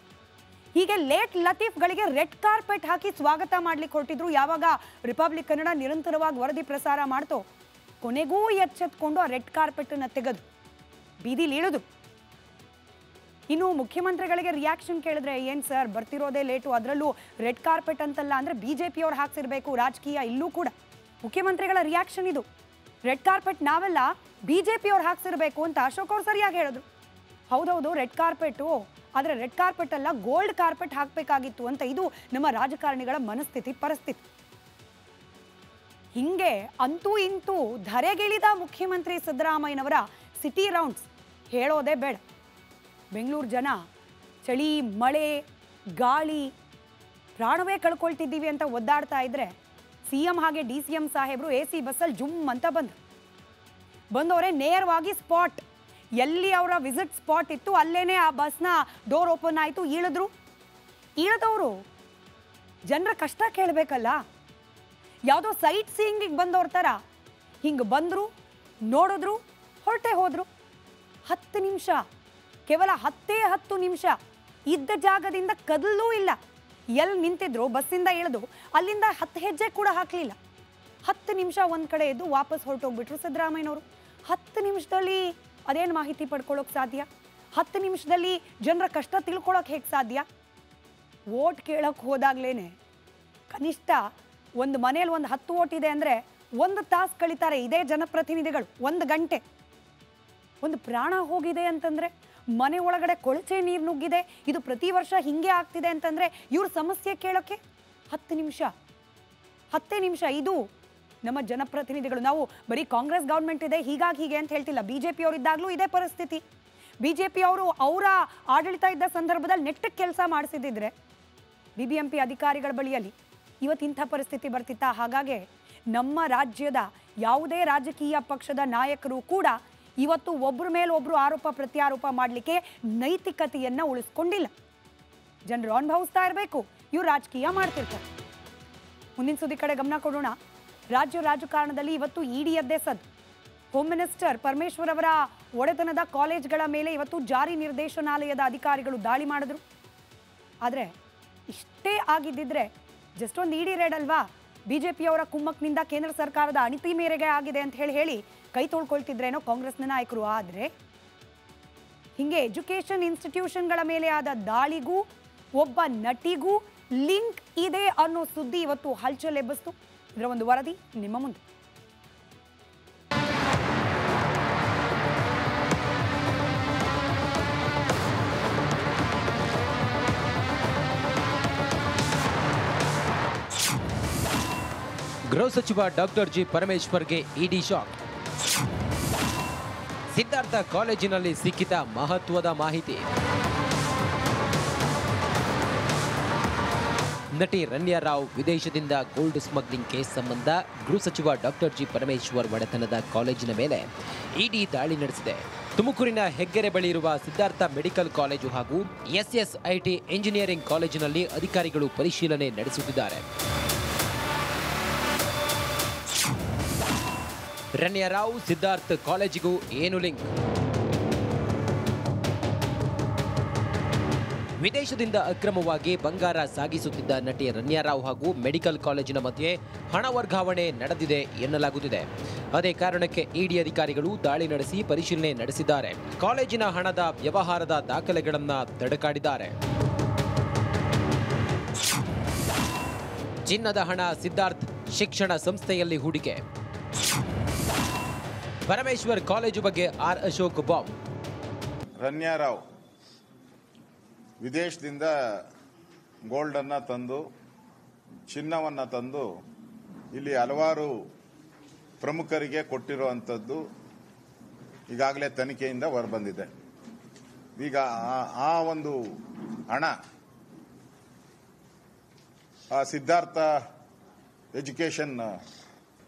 ಹೀಗೆ ಲೇಟ್ ಲತೀಫ್ಗಳಿಗೆ ರೆಡ್ ಕಾರ್ಪೆಟ್ ಹಾಕಿ ಸ್ವಾಗತ ಮಾಡ್ಲಿಕ್ಕೆ ಹೊರಟಿದ್ರು. ಯಾವಾಗ ರಿಪಬ್ಲಿಕ್ ಕನ್ನಡ ನಿರಂತರವಾಗಿ ವರದಿ ಪ್ರಸಾರ ಮಾಡ್ತೋ, ಕೊನೆಗೂ ಎಚ್ಚೆತ್ಕೊಂಡು ಆ ರೆಡ್ ಕಾರ್ಪೆಟನ್ನು ತೆಗೆದು ಬೀದಿಲಿ ಇಳಿದು. ಇನ್ನು ಮುಖ್ಯಮಂತ್ರಿಗಳಿಗೆ ರಿಯಾಕ್ಷನ್ ಕೇಳಿದ್ರೆ, ಏನು ಸರ್ ಬರ್ತಿರೋದೇ ಲೇಟು, ಅದರಲ್ಲೂ ರೆಡ್ ಕಾರ್ಪೆಟ್ ಅಂತಲ್ಲ ಅಂದರೆ BJP-ಯವ್ರು ಹಾಕ್ಸಿರ್ಬೇಕು ರಾಜಕೀಯ. ಇಲ್ಲೂ ಕೂಡ ಮುಖ್ಯಮಂತ್ರಿಗಳ ರಿಯಾಕ್ಷನ್ ಇದು. ರೆಡ್ ಕಾರ್ಪೆಟ್ ನಾವೆಲ್ಲ BJP-ಯವ್ರು ಹಾಕ್ಸಿರ್ಬೇಕು ಅಂತ ಅಶೋಕ್ ಅವ್ರು ಸರಿಯಾಗಿ ಹೇಳಿದ್ರು. ಹೌದೌದು ರೆಡ್ ಕಾರ್ಪೆಟು, ಆದರೆ ರೆಡ್ ಕಾರ್ಪೆಟ್ ಅಲ್ಲ, ಗೋಲ್ಡ್ ಕಾರ್ಪೆಟ್ ಹಾಕಬೇಕಾಗಿತ್ತು ಅಂತ. ಇದು ನಮ್ಮ ರಾಜಕಾರಣಿಗಳ ಮನಸ್ಥಿತಿ, ಪರಿಸ್ಥಿತಿ. ಹಿಂಗೆ ಅಂತೂ ಇಂತೂ ಧರೆಗಿಳಿದ ಮುಖ್ಯಮಂತ್ರಿ ಸಿದ್ದರಾಮಯ್ಯನವರ ಸಿಟಿ ರೌಂಡ್ಸ್ ಹೇಳೋದೇ ಬೇಡ. ಬೆಂಗಳೂರು ಜನ ಚಳಿ, ಮಳೆ, ಗಾಳಿ, ಪ್ರಾಣವೇ ಕಳ್ಕೊಳ್ತಿದ್ದೀವಿ ಅಂತ ಒದ್ದಾಡ್ತಾ ಇದ್ರೆ CM ಹಾಗೆ DCM ಸಾಹೇಬರು AC ಬಸ್ಸಲ್ಲಿ ಜುಮ್ ಅಂತ ಬಂದವರೇ ನೇರವಾಗಿ ಸ್ಪಾಟ್, ಎಲ್ಲಿ ಅವರ ವಿಸಿಟ್ ಸ್ಪಾಟ್ ಇತ್ತು ಅಲ್ಲೇನೆ ಆ ಬಸ್ನ ಡೋರ್ ಓಪನ್ ಆಯಿತು. ಇಳಿದವರು ಜನರ ಕಷ್ಟ ಕೇಳಬೇಕಲ್ಲ, ಯಾವುದೋ ಸೈಟ್ ಸೀಯಿಂಗಿಗೆ ಬಂದವ್ರ ಥರ ಹಿಂಗೆ ಬಂದರು, ನೋಡಿದ್ರು, ಹೊರಟೆ ಹೋದರು. 10 ನಿಮಿಷ, ಕೇವಲ 10 ನಿಮಿಷ ಇದ್ದ ಜಾಗದಿಂದ ಕದಲೂ ಇಲ್ಲ. ಎಲ್ಲಿ ನಿಂತಿದ್ರು ಬಸ್ಸಿಂದ ಇಳಿದು ಅಲ್ಲಿಂದ 10 ಹೆಜ್ಜೆ ಕೂಡ ಹಾಕಲಿಲ್ಲ. 10 ನಿಮಿಷ ಒಂದು ಕಡೆ ಇದ್ದು ವಾಪಸ್ ಹೊರಟೋಗ್ಬಿಟ್ರು ಸಿದ್ದರಾಮಯ್ಯನವರು. 10 ನಿಮಿಷದಲ್ಲಿ ಅದೇನು ಮಾಹಿತಿ ಪಡ್ಕೊಳ್ಳೋಕೆ ಸಾಧ್ಯ? 10 ನಿಮಿಷದಲ್ಲಿ ಜನರ ಕಷ್ಟ ತಿಳ್ಕೊಳ್ಳೋಕೆ ಹೇಗೆ ಸಾಧ್ಯ? ವೋಟ್ ಕೇಳೋಕೆ ಹೋದಾಗ್ಲೇ ಕನಿಷ್ಠ ಒಂದು ಮನೇಲಿ ಒಂದು 10 ವೋಟ್ ಇದೆ ಅಂದರೆ 1 ತಾಸು ಕಳೀತಾರೆ ಇದೇ ಜನಪ್ರತಿನಿಧಿಗಳು, 1 ಗಂಟೆ. ಒಂದು ಪ್ರಾಣ ಹೋಗಿದೆ ಅಂತಂದರೆ, ಮನೆ ಒಳಗಡೆ ಕೊಳಚೆ ನೀರು ನುಗ್ಗಿದೆ, ಇದು ಪ್ರತಿ ವರ್ಷ ಹಿಂಗೆ ಆಗ್ತಿದೆ ಅಂತಂದರೆ ಇವ್ರ ಸಮಸ್ಯೆ ಕೇಳೋಕ್ಕೆ 10 ನಿಮಿಷ. ಇದು ನಮ್ಮ ಜನಪ್ರತಿನಿಧಿಗಳು. ನಾವು ಬರೀ ಕಾಂಗ್ರೆಸ್ ಗೌರ್ಮೆಂಟ್ ಇದೆ ಹೀಗೆ ಅಂತ ಹೇಳ್ತಿಲ್ಲ. BJP ಅವರಿದ್ದಾಗಲೂ ಇದೇ ಪರಿಸ್ಥಿತಿ. BJP ಅವರು ಅವರ ಆಡಳಿತ ಇದ್ದ ಸಂದರ್ಭದಲ್ಲಿ ನೆಟ್ಟಕ್ಕೆ ಕೆಲಸ ಮಾಡಿಸಿದ್ರೆ BBMP ಅಧಿಕಾರಿಗಳ ಬಳಿಯಲ್ಲಿ ಇವತ್ತು ಇಂಥ ಪರಿಸ್ಥಿತಿ ಬರ್ತಿತ್ತಾ? ಹಾಗಾಗಿ ನಮ್ಮ ರಾಜ್ಯದ ಯಾವುದೇ ರಾಜಕೀಯ ಪಕ್ಷದ ನಾಯಕರು ಕೂಡ ಇವತ್ತು ಒಬ್ಬರ ಮೇಲೆ ಒಬ್ಬರು ಆರೋಪ ಪ್ರತ್ಯಾರೋಪ ಮಾಡಲಿಕ್ಕೆ ನೈತಿಕತೆಯನ್ನು ಉಳಿಸ್ಕೊಂಡಿಲ್ಲ. ಜನರು ಅನುಭವಿಸ್ತಾ ಇರಬೇಕು, ಇವ್ರು ರಾಜಕೀಯ ಮಾಡ್ತಿರ್ತಾರೆ. ಮುಂದಿನ ಸುದ್ದಿ ಕಡೆ ಗಮನ ಕೊಡೋಣ. ರಾಜಕಾರಣದಲ್ಲಿ ಇವತ್ತು ಇಡಿಯದ್ದೇ ಸದ್ದು. ಹೋಮ್ ಮಿನಿಸ್ಟರ್ ಪರಮೇಶ್ವರ್ ಅವರ ಒಡೆತನದ ಕಾಲೇಜ್ಗಳ ಮೇಲೆ ಇವತ್ತು ಜಾರಿ ನಿರ್ದೇಶನಾಲಯದ ಅಧಿಕಾರಿಗಳು ದಾಳಿ ಮಾಡಿದ್ರು. ಆದರೆ ಇಷ್ಟೇ ಆಗಿದ್ದಿದ್ರೆ ಜಸ್ಟ್ ಒಂದು ಇಡಿ ರೇಡ್ ಅಲ್ವಾ, ಬಿಜೆಪಿಯವರ ಕುಮ್ಮಕ್ನಿಂದ ಕೇಂದ್ರ ಸರ್ಕಾರದ ಅಣಿತಿ ಮೇರೆಗೆ ಆಗಿದೆ ಅಂತ ಹೇಳಿ ಕೈ ತೊಳ್ಕೊಳ್ತಿದ್ರೇನೋ ಕಾಂಗ್ರೆಸ್ನ ನಾಯಕರು. ಆದರೆ ಹಿಂಗೆ ಎಜುಕೇಷನ್ ಇನ್ಸ್ಟಿಟ್ಯೂಷನ್ಗಳ ಮೇಲೆ ಆದ ದಾಳಿಗೂ ಒಬ್ಬ ನಟಿಗೂ ಲಿಂಕ್ ಇದೆ ಅನ್ನೋ ಸುದ್ದಿ ಇವತ್ತು ಹಲ್ಚಲ್ ಎಬ್ಬಿಸ್ತು. ಇದರ ಒಂದು ವರದಿ ನಿಮ್ಮ ಮುಂದೆ. ಗೃಹ ಸಚಿವ ಡಾಕ್ಟರ್ ಜಿ ಪರಮೇಶ್ವರ್ಗೆ ಇಡಿ ಶಾಕ್. ಸಿದ್ಧಾರ್ಥ ಕಾಲೇಜಿನಲ್ಲಿ ಸಿಕ್ಕಿದ ಮಹತ್ವದ ಮಾಹಿತಿ. ನಟಿ ರನ್ಯಾ ರಾವ್ ವಿದೇಶದಿಂದ ಗೋಲ್ಡ್ ಸ್ಮಗ್ಲಿಂಗ್ ಕೇಸ್ ಸಂಬಂಧ ಗೃಹ ಸಚಿವ ಡಾಕ್ಟರ್ ಜಿ ಪರಮೇಶ್ವರ್ ಒಡೆತನದ ಕಾಲೇಜಿನ ಮೇಲೆ ಇಡಿ ದಾಳಿ ನಡೆಸಿದೆ. ತುಮಕೂರಿನ ಹೆಗ್ಗೆರೆ ಬಳಿ ಇರುವ ಸಿದ್ಧಾರ್ಥ ಮೆಡಿಕಲ್ ಕಾಲೇಜು ಹಾಗೂ SSIT ಇಂಜಿನಿಯರಿಂಗ್ ಕಾಲೇಜಿನಲ್ಲಿ ಅಧಿಕಾರಿಗಳು ಪರಿಶೀಲನೆ ನಡೆಸುತ್ತಿದ್ದಾರೆ. ರನ್ಯಾ ರಾವ್ ಸಿದ್ಧಾರ್ಥ್ ಕಾಲೇಜಿಗೂ ಏನು ಲಿಂಕ್? ವಿದೇಶದಿಂದ ಅಕ್ರಮವಾಗಿ ಬಂಗಾರ ಸಾಗಿಸುತ್ತಿದ್ದ ನಟಿ ರನ್ಯಾ ರಾವ್ ಹಾಗೂ ಮೆಡಿಕಲ್ ಕಾಲೇಜಿನ ಮಧ್ಯೆ ಹಣ ವರ್ಗಾವಣೆ ನಡೆದಿದೆ ಎನ್ನಲಾಗುತ್ತಿದೆ. ಅದೇ ಕಾರಣಕ್ಕೆ ಇಡಿ ಅಧಿಕಾರಿಗಳು ದಾಳಿ ನಡೆಸಿ ಪರಿಶೀಲನೆ ನಡೆಸಿದ್ದಾರೆ. ಕಾಲೇಜಿನ ಹಣದ ವ್ಯವಹಾರದ ದಾಖಲೆಗಳನ್ನು ತಡಕಾಡಿದ್ದಾರೆ. ಚಿನ್ನದ ಹಣ ಸಿದ್ಧಾರ್ಥ್ ಶಿಕ್ಷಣ ಸಂಸ್ಥೆಯಲ್ಲಿ ಹೂಡಿಕೆ. ಪರಮೇಶ್ವರ್ ಕಾಲೇಜು ಬಗ್ಗೆ ಆರ್ ಅಶೋಕ್ ಬಾಂಬ್. ರನ್ಯಾ ರಾವ್ ವಿದೇಶದಿಂದ ಗೋಲ್ಡನ್ನು ತಂದು ಚಿನ್ನವನ್ನು ತಂದು ಇಲ್ಲಿ ಹಲವಾರು ಪ್ರಮುಖರಿಗೆ ಕೊಟ್ಟಿರುವಂಥದ್ದು ಈಗಾಗಲೇ ತನಿಖೆಯಿಂದ ಹೊರಬಂದಿದೆ. ಈಗ ಆ ಒಂದು ಹಣ ಆ ಸಿದ್ಧಾರ್ಥ ಎಜುಕೇಷನ್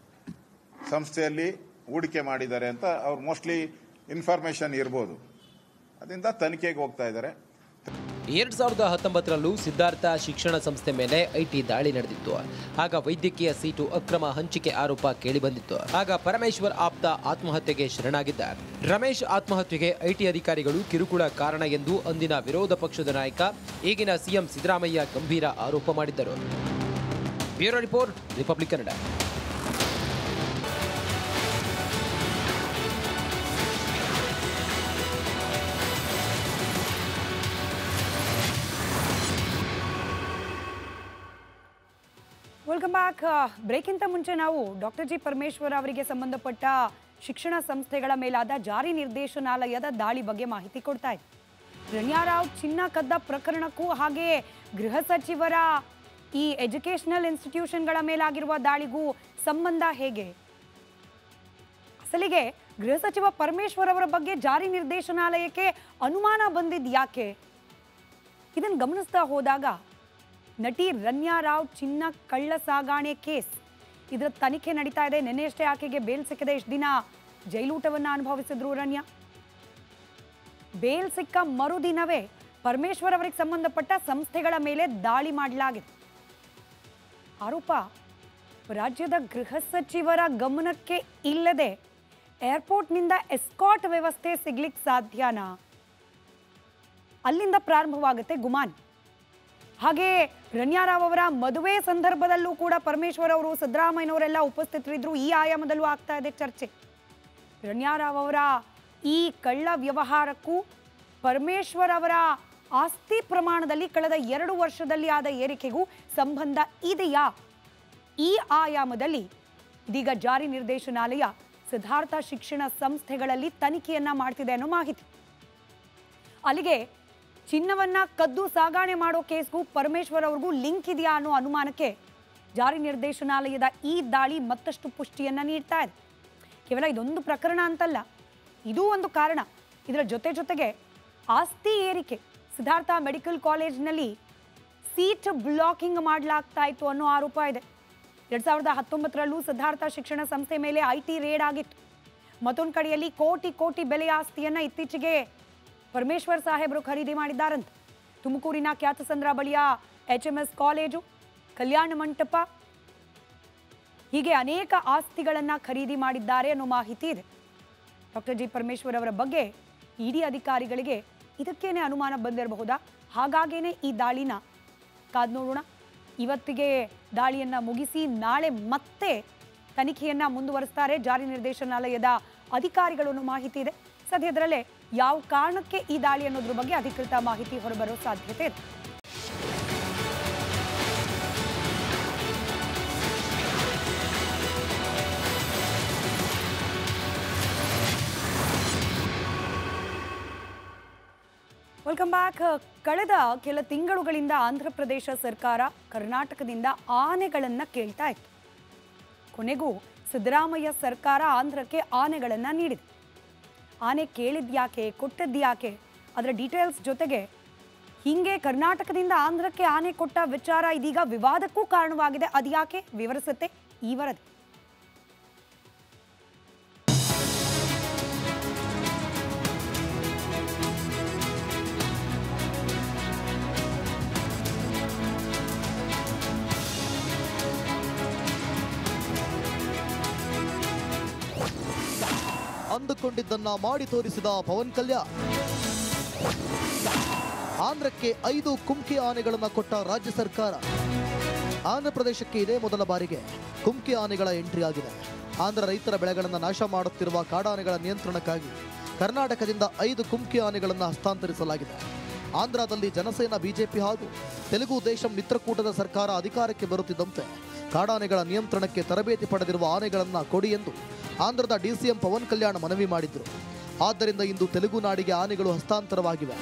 ಸಂಸ್ಥೆಯಲ್ಲಿ ಹೂಡಿಕೆ ಮಾಡಿದ್ದಾರೆ ಅಂತ ಅವ್ರು ಮೋಸ್ಟ್ಲಿ ಇನ್ಫಾರ್ಮೇಶನ್ ಇರ್ಬೋದು. ಅದರಿಂದ ತನಿಖೆಗೆ ಹೋಗ್ತಾ ಇದ್ದಾರೆ. 2019ರಲ್ಲೂ ಸಿದ್ಧಾರ್ಥ ಶಿಕ್ಷಣ ಸಂಸ್ಥೆ ಮೇಲೆ ಐಟಿ ದಾಳಿ ನಡೆದಿತ್ತು. ಆಗ ವೈದ್ಯಕೀಯ ಸೀಟು ಅಕ್ರಮ ಹಂಚಿಕೆ ಆರೋಪ ಕೇಳಿಬಂದಿತ್ತು. ಆಗ ಪರಮೇಶ್ವರ್ ಆಪ್ತ ಆತ್ಮಹತ್ಯೆಗೆ ಶರಣಾಗಿದ್ದ. ರಮೇಶ್ ಆತ್ಮಹತ್ಯೆಗೆ ಐಟಿ ಅಧಿಕಾರಿಗಳು ಕಿರುಕುಳ ಕಾರಣ ಎಂದು ಅಂದಿನ ವಿರೋಧ ಪಕ್ಷದ ನಾಯಕ ಈಗಿನ ಸಿಎಂ ಸಿದ್ದರಾಮಯ್ಯ ಗಂಭೀರ ಆರೋಪ ಮಾಡಿದ್ದರು. Bureau report, Republic Kannada. Welcome back. ಬ್ರೇಕ್ಗಿಂತ ಮುಂಚೆ ನಾವು ಡಾಕ್ಟರ್ ಜಿ ಪರಮೇಶ್ವರ್ ಅವರಿಗೆ ಸಂಬಂಧಪಟ್ಟ ಶಿಕ್ಷಣ ಸಂಸ್ಥೆಗಳ ಮೇಲಾದ ಜಾರಿ ನಿರ್ದೇಶನಾಲಯದ ದಾಳಿ ಬಗ್ಗೆ ಮಾಹಿತಿ ಕೊಡ್ತಾ ಇದ್ದೆ. ರನ್ಯಾ ರಾವ್ ಚಿನ್ನ ಕದ್ದ ಪ್ರಕರಣಕ್ಕೂ ಹಾಗೆ ಗೃಹ ಸಚಿವರ ಈ ಎಜುಕೇಷನಲ್ ಇನ್ಸ್ಟಿಟ್ಯೂಷನ್ಗಳ ಮೇಲಾಗಿರುವ ದಾಳಿಗೂ ಸಂಬಂಧ ಹೇಗೆ? ಅಸಲಿಗೆ ಗೃಹ ಸಚಿವ ಪರಮೇಶ್ವರ್ ಅವರ ಬಗ್ಗೆ ಜಾರಿ ನಿರ್ದೇಶನಾಲಯಕ್ಕೆ ಅನುಮಾನ ಬಂದಿದ್ದು ಯಾಕೆ? ಇದನ್ನು ಗಮನಿಸ್ತಾ ಹೋದಾಗ ನಟಿ ರನ್ಯಾ ರಾವ್ ಚಿನ್ನ ಕಳ್ಳ ಸಾಗಾಣೆ ಕೇಸ್ ಇದರ ತನಿಖೆ ನಡೀತಾ ಇದೆ. ನಿನ್ನೆಯಷ್ಟೇ ಆಕೆಗೆ ಬೇಲ್ ಸಿಕ್ಕಿದೆ. ಇಷ್ಟು ದಿನ ಜೈಲೂಟವನ್ನು ಅನುಭವಿಸಿದ್ರು ರನ್ಯಾ. ಬೇಲ್ ಸಿಕ್ಕ ಮರುದಿನವೇ ಪರಮೇಶ್ವರ್ ಅವರಿಗೆ ಸಂಬಂಧಪಟ್ಟ ಸಂಸ್ಥೆಗಳ ಮೇಲೆ ದಾಳಿ ಮಾಡಲಾಗಿದೆ. ಆರೋಪ ರಾಜ್ಯದ ಗೃಹ ಸಚಿವರ ಗಮನಕ್ಕೆ ಇಲ್ಲದೆ ಏರ್ಪೋರ್ಟ್ನಿಂದ ಎಸ್ಕಾಟ್ ವ್ಯವಸ್ಥೆ ಸಿಗ್ಲಿಕ್ಕೆ ಸಾಧ್ಯನಾ? ಅಲ್ಲಿಂದ ಪ್ರಾರಂಭವಾಗುತ್ತೆ ಗುಮಾನ್. ಹಾಗೆ ರನ್ಯಾ ರಾವ್ ಅವರ ಮದುವೆ ಸಂದರ್ಭದಲ್ಲೂ ಕೂಡ ಪರಮೇಶ್ವರ್ ಅವರು, ಸಿದ್ದರಾಮಯ್ಯನವರೆಲ್ಲ ಉಪಸ್ಥಿತರಿದ್ರು. ಈ ಆಯಾಮದಲ್ಲೂ ಆಗ್ತಾ ಇದೆ ಚರ್ಚೆ. ರನ್ಯಾ ರಾವ್ ಅವರ ಈ ಕಳ್ಳ ವ್ಯವಹಾರಕ್ಕೂ ಪರಮೇಶ್ವರ್ ಅವರ ಆಸ್ತಿ ಪ್ರಮಾಣದಲ್ಲಿ ಕಳೆದ 2 ವರ್ಷದಲ್ಲಿ ಆದ ಏರಿಕೆಗೂ ಸಂಬಂಧ ಇದೆಯಾ? ಈ ಆಯಾಮದಲ್ಲಿ ಇದೀಗ ಜಾರಿ ನಿರ್ದೇಶನಾಲಯ ಸಿದ್ಧಾರ್ಥ ಶಿಕ್ಷಣ ಸಂಸ್ಥೆಗಳಲ್ಲಿ ತನಿಖೆಯನ್ನ ಮಾಡ್ತಿದೆ ಅನ್ನೋ ಮಾಹಿತಿ. ಅಲ್ಲಿಗೆ ಚಿನ್ನವನ್ನ ಕದ್ದು ಸಾಗಾಣೆ ಮಾಡೋ ಕೇಸ್ಗೂ ಪರಮೇಶ್ವರ್ ಅವ್ರಿಗೂ ಲಿಂಕ್ ಇದೆಯಾ ಅನ್ನೋ ಅನುಮಾನಕ್ಕೆ ಜಾರಿ ನಿರ್ದೇಶನಾಲಯದ ಈ ದಾಳಿ ಮತ್ತಷ್ಟು ಪುಷ್ಟಿಯನ್ನ ನೀಡ್ತಾ ಇದೆ. ಕೇವಲ ಇದೊಂದು ಪ್ರಕರಣ ಅಂತಲ್ಲ, ಇದೂ ಒಂದು ಕಾರಣ. ಇದರ ಜೊತೆಗೆ ಆಸ್ತಿ ಏರಿಕೆ, ಸಿದ್ಧಾರ್ಥ ಮೆಡಿಕಲ್ ಕಾಲೇಜ್ನಲ್ಲಿ ಸೀಟ್ ಬ್ಲಾಕಿಂಗ್ ಮಾಡಲಾಗ್ತಾ ಇತ್ತು ಅನ್ನೋ ಆರೋಪ ಇದೆ. 2019ರಲ್ಲೂ ಸಿದ್ಧಾರ್ಥ ಶಿಕ್ಷಣ ಸಂಸ್ಥೆ ಮೇಲೆ IT ರೇಡ್ ಆಗಿತ್ತು. ಮತ್ತೊಂದು ಕಡೆಯಲ್ಲಿ ಕೋಟಿ ಬೆಲೆಯ ಆಸ್ತಿಯನ್ನ ಇತ್ತೀಚೆಗೆ ಪರಮೇಶ್ವರ್ ಸಾಹೇಬರು ಖರೀದಿ ಮಾಡಿದ್ದಾರಂತೆ. ತುಮಕೂರಿನ ಖ್ಯಾತಸಂದ್ರ ಬಳಿಯ HMS ಕಾಲೇಜು, ಕಲ್ಯಾಣ ಮಂಟಪ, ಹೀಗೆ ಅನೇಕ ಆಸ್ತಿಗಳನ್ನ ಖರೀದಿ ಮಾಡಿದ್ದಾರೆ ಅನ್ನೋ ಮಾಹಿತಿ ಇದೆ. ಡಾಕ್ಟರ್ ಜಿ ಪರಮೇಶ್ವರ್ ಅವರ ಬಗ್ಗೆ ಇಡಿ ಅಧಿಕಾರಿಗಳಿಗೆ ಇದಕ್ಕೇನೆ ಅನುಮಾನ ಬಂದಿರಬಹುದಾ? ಹಾಗಾಗೇನೆ ಈ ದಾಳಿನ ಕಾದ್ ನೋಡೋಣ. ಇವತ್ತಿಗೆ ದಾಳಿಯನ್ನ ಮುಗಿಸಿ ನಾಳೆ ಮತ್ತೆ ತನಿಖೆಯನ್ನ ಮುಂದುವರಿಸ್ತಾರೆ ಜಾರಿ ನಿರ್ದೇಶನಾಲಯದ ಅಧಿಕಾರಿಗಳು ಅನ್ನೋ ಮಾಹಿತಿ ಇದೆ. ಸದ್ಯದರಲ್ಲೇ ಯಾವ ಕಾರಣಕ್ಕೆ ಈ ದಾಳಿ ಅನ್ನೋದ್ರ ಬಗ್ಗೆ ಅಧಿಕೃತ ಮಾಹಿತಿ ಹೊರಬರೋ ಸಾಧ್ಯತೆ ಇದೆ. Welcome back. ಕಳೆದ ಕೆಲ ತಿಂಗಳುಗಳಿಂದ ಆಂಧ್ರ ಪ್ರದೇಶ ಸರ್ಕಾರ ಕರ್ನಾಟಕದಿಂದ ಆನೆಗಳನ್ನ ಕೇಳ್ತಾ ಇತ್ತು. ಕೊನೆಗೂ ಸಿದ್ದರಾಮಯ್ಯ ಸರ್ಕಾರ ಆಂಧ್ರಕ್ಕೆ ಆನೆಗಳನ್ನ ನೀಡಿದೆ. ಆನೆ ಕೇಳಿದ್ಯಾಕೆ, ಕೊಟ್ಟದ್ಯಾಕೆ, ಅದರ ಡೀಟೇಲ್ಸ್ ಜೊತೆಗೆ ಹಿಂಗೆ ಕರ್ನಾಟಕದಿಂದ ಆಂಧ್ರಕ್ಕೆ ಆನೆ ಕೊಟ್ಟ ವಿಚಾರ ಇದೀಗ ವಿವಾದಕ್ಕೂ ಕಾರಣವಾಗಿದೆ. ಅದ್ಯಾಕೆ ವಿವರಿಸುತ್ತೆ ಈ ವರದಿ. ಅಂದುಕೊಂಡಿದ್ದನ್ನ ಮಾಡಿ ತೋರಿಸಿದ ಪವನ್ ಕಲ್ಯಾಣ್. ಆಂಧ್ರಕ್ಕೆ 5 ಕುಮ್ಕಿ ಆನೆಗಳನ್ನು ಕೊಟ್ಟ ರಾಜ್ಯ ಸರ್ಕಾರ. ಆಂಧ್ರ ಪ್ರದೇಶಕ್ಕೆ ಇದೇ ಮೊದಲ ಬಾರಿಗೆ ಕುಮ್ಕಿ ಆನೆಗಳ ಎಂಟ್ರಿ ಆಗಿದೆ. ಆಂಧ್ರ ರೈತರ ಬೆಳೆಗಳನ್ನು ನಾಶ ಮಾಡುತ್ತಿರುವ ಕಾಡಾನೆಗಳ ನಿಯಂತ್ರಣಕ್ಕಾಗಿ ಕರ್ನಾಟಕದಿಂದ 5 ಕುಮ್ಕಿ ಆನೆಗಳನ್ನು ಹಸ್ತಾಂತರಿಸಲಾಗಿದೆ. ಆಂಧ್ರದಲ್ಲಿ ಜನಸೇನಾ ಬಿಜೆಪಿ ಹಾಗೂ ತೆಲುಗು ದೇಶಂ ಮಿತ್ರಕೂಟದ ಸರ್ಕಾರ ಅಧಿಕಾರಕ್ಕೆ ಬರುತ್ತಿದ್ದಂತೆ ಕಾಡಾನೆಗಳ ನಿಯಂತ್ರಣಕ್ಕೆ ತರಬೇತಿ ಪಡೆದಿರುವ ಆನೆಗಳನ್ನು ಕೊಡಿ ಎಂದು ಆಂಧ್ರದ DCM ಪವನ್ ಕಲ್ಯಾಣ್ ಮನವಿ ಮಾಡಿದ್ರು. ಆದ್ದರಿಂದ ಇಂದು ತೆಲುಗು ನಾಡಿಗೆ ಆನೆಗಳು ಹಸ್ತಾಂತರವಾಗಿವೆ.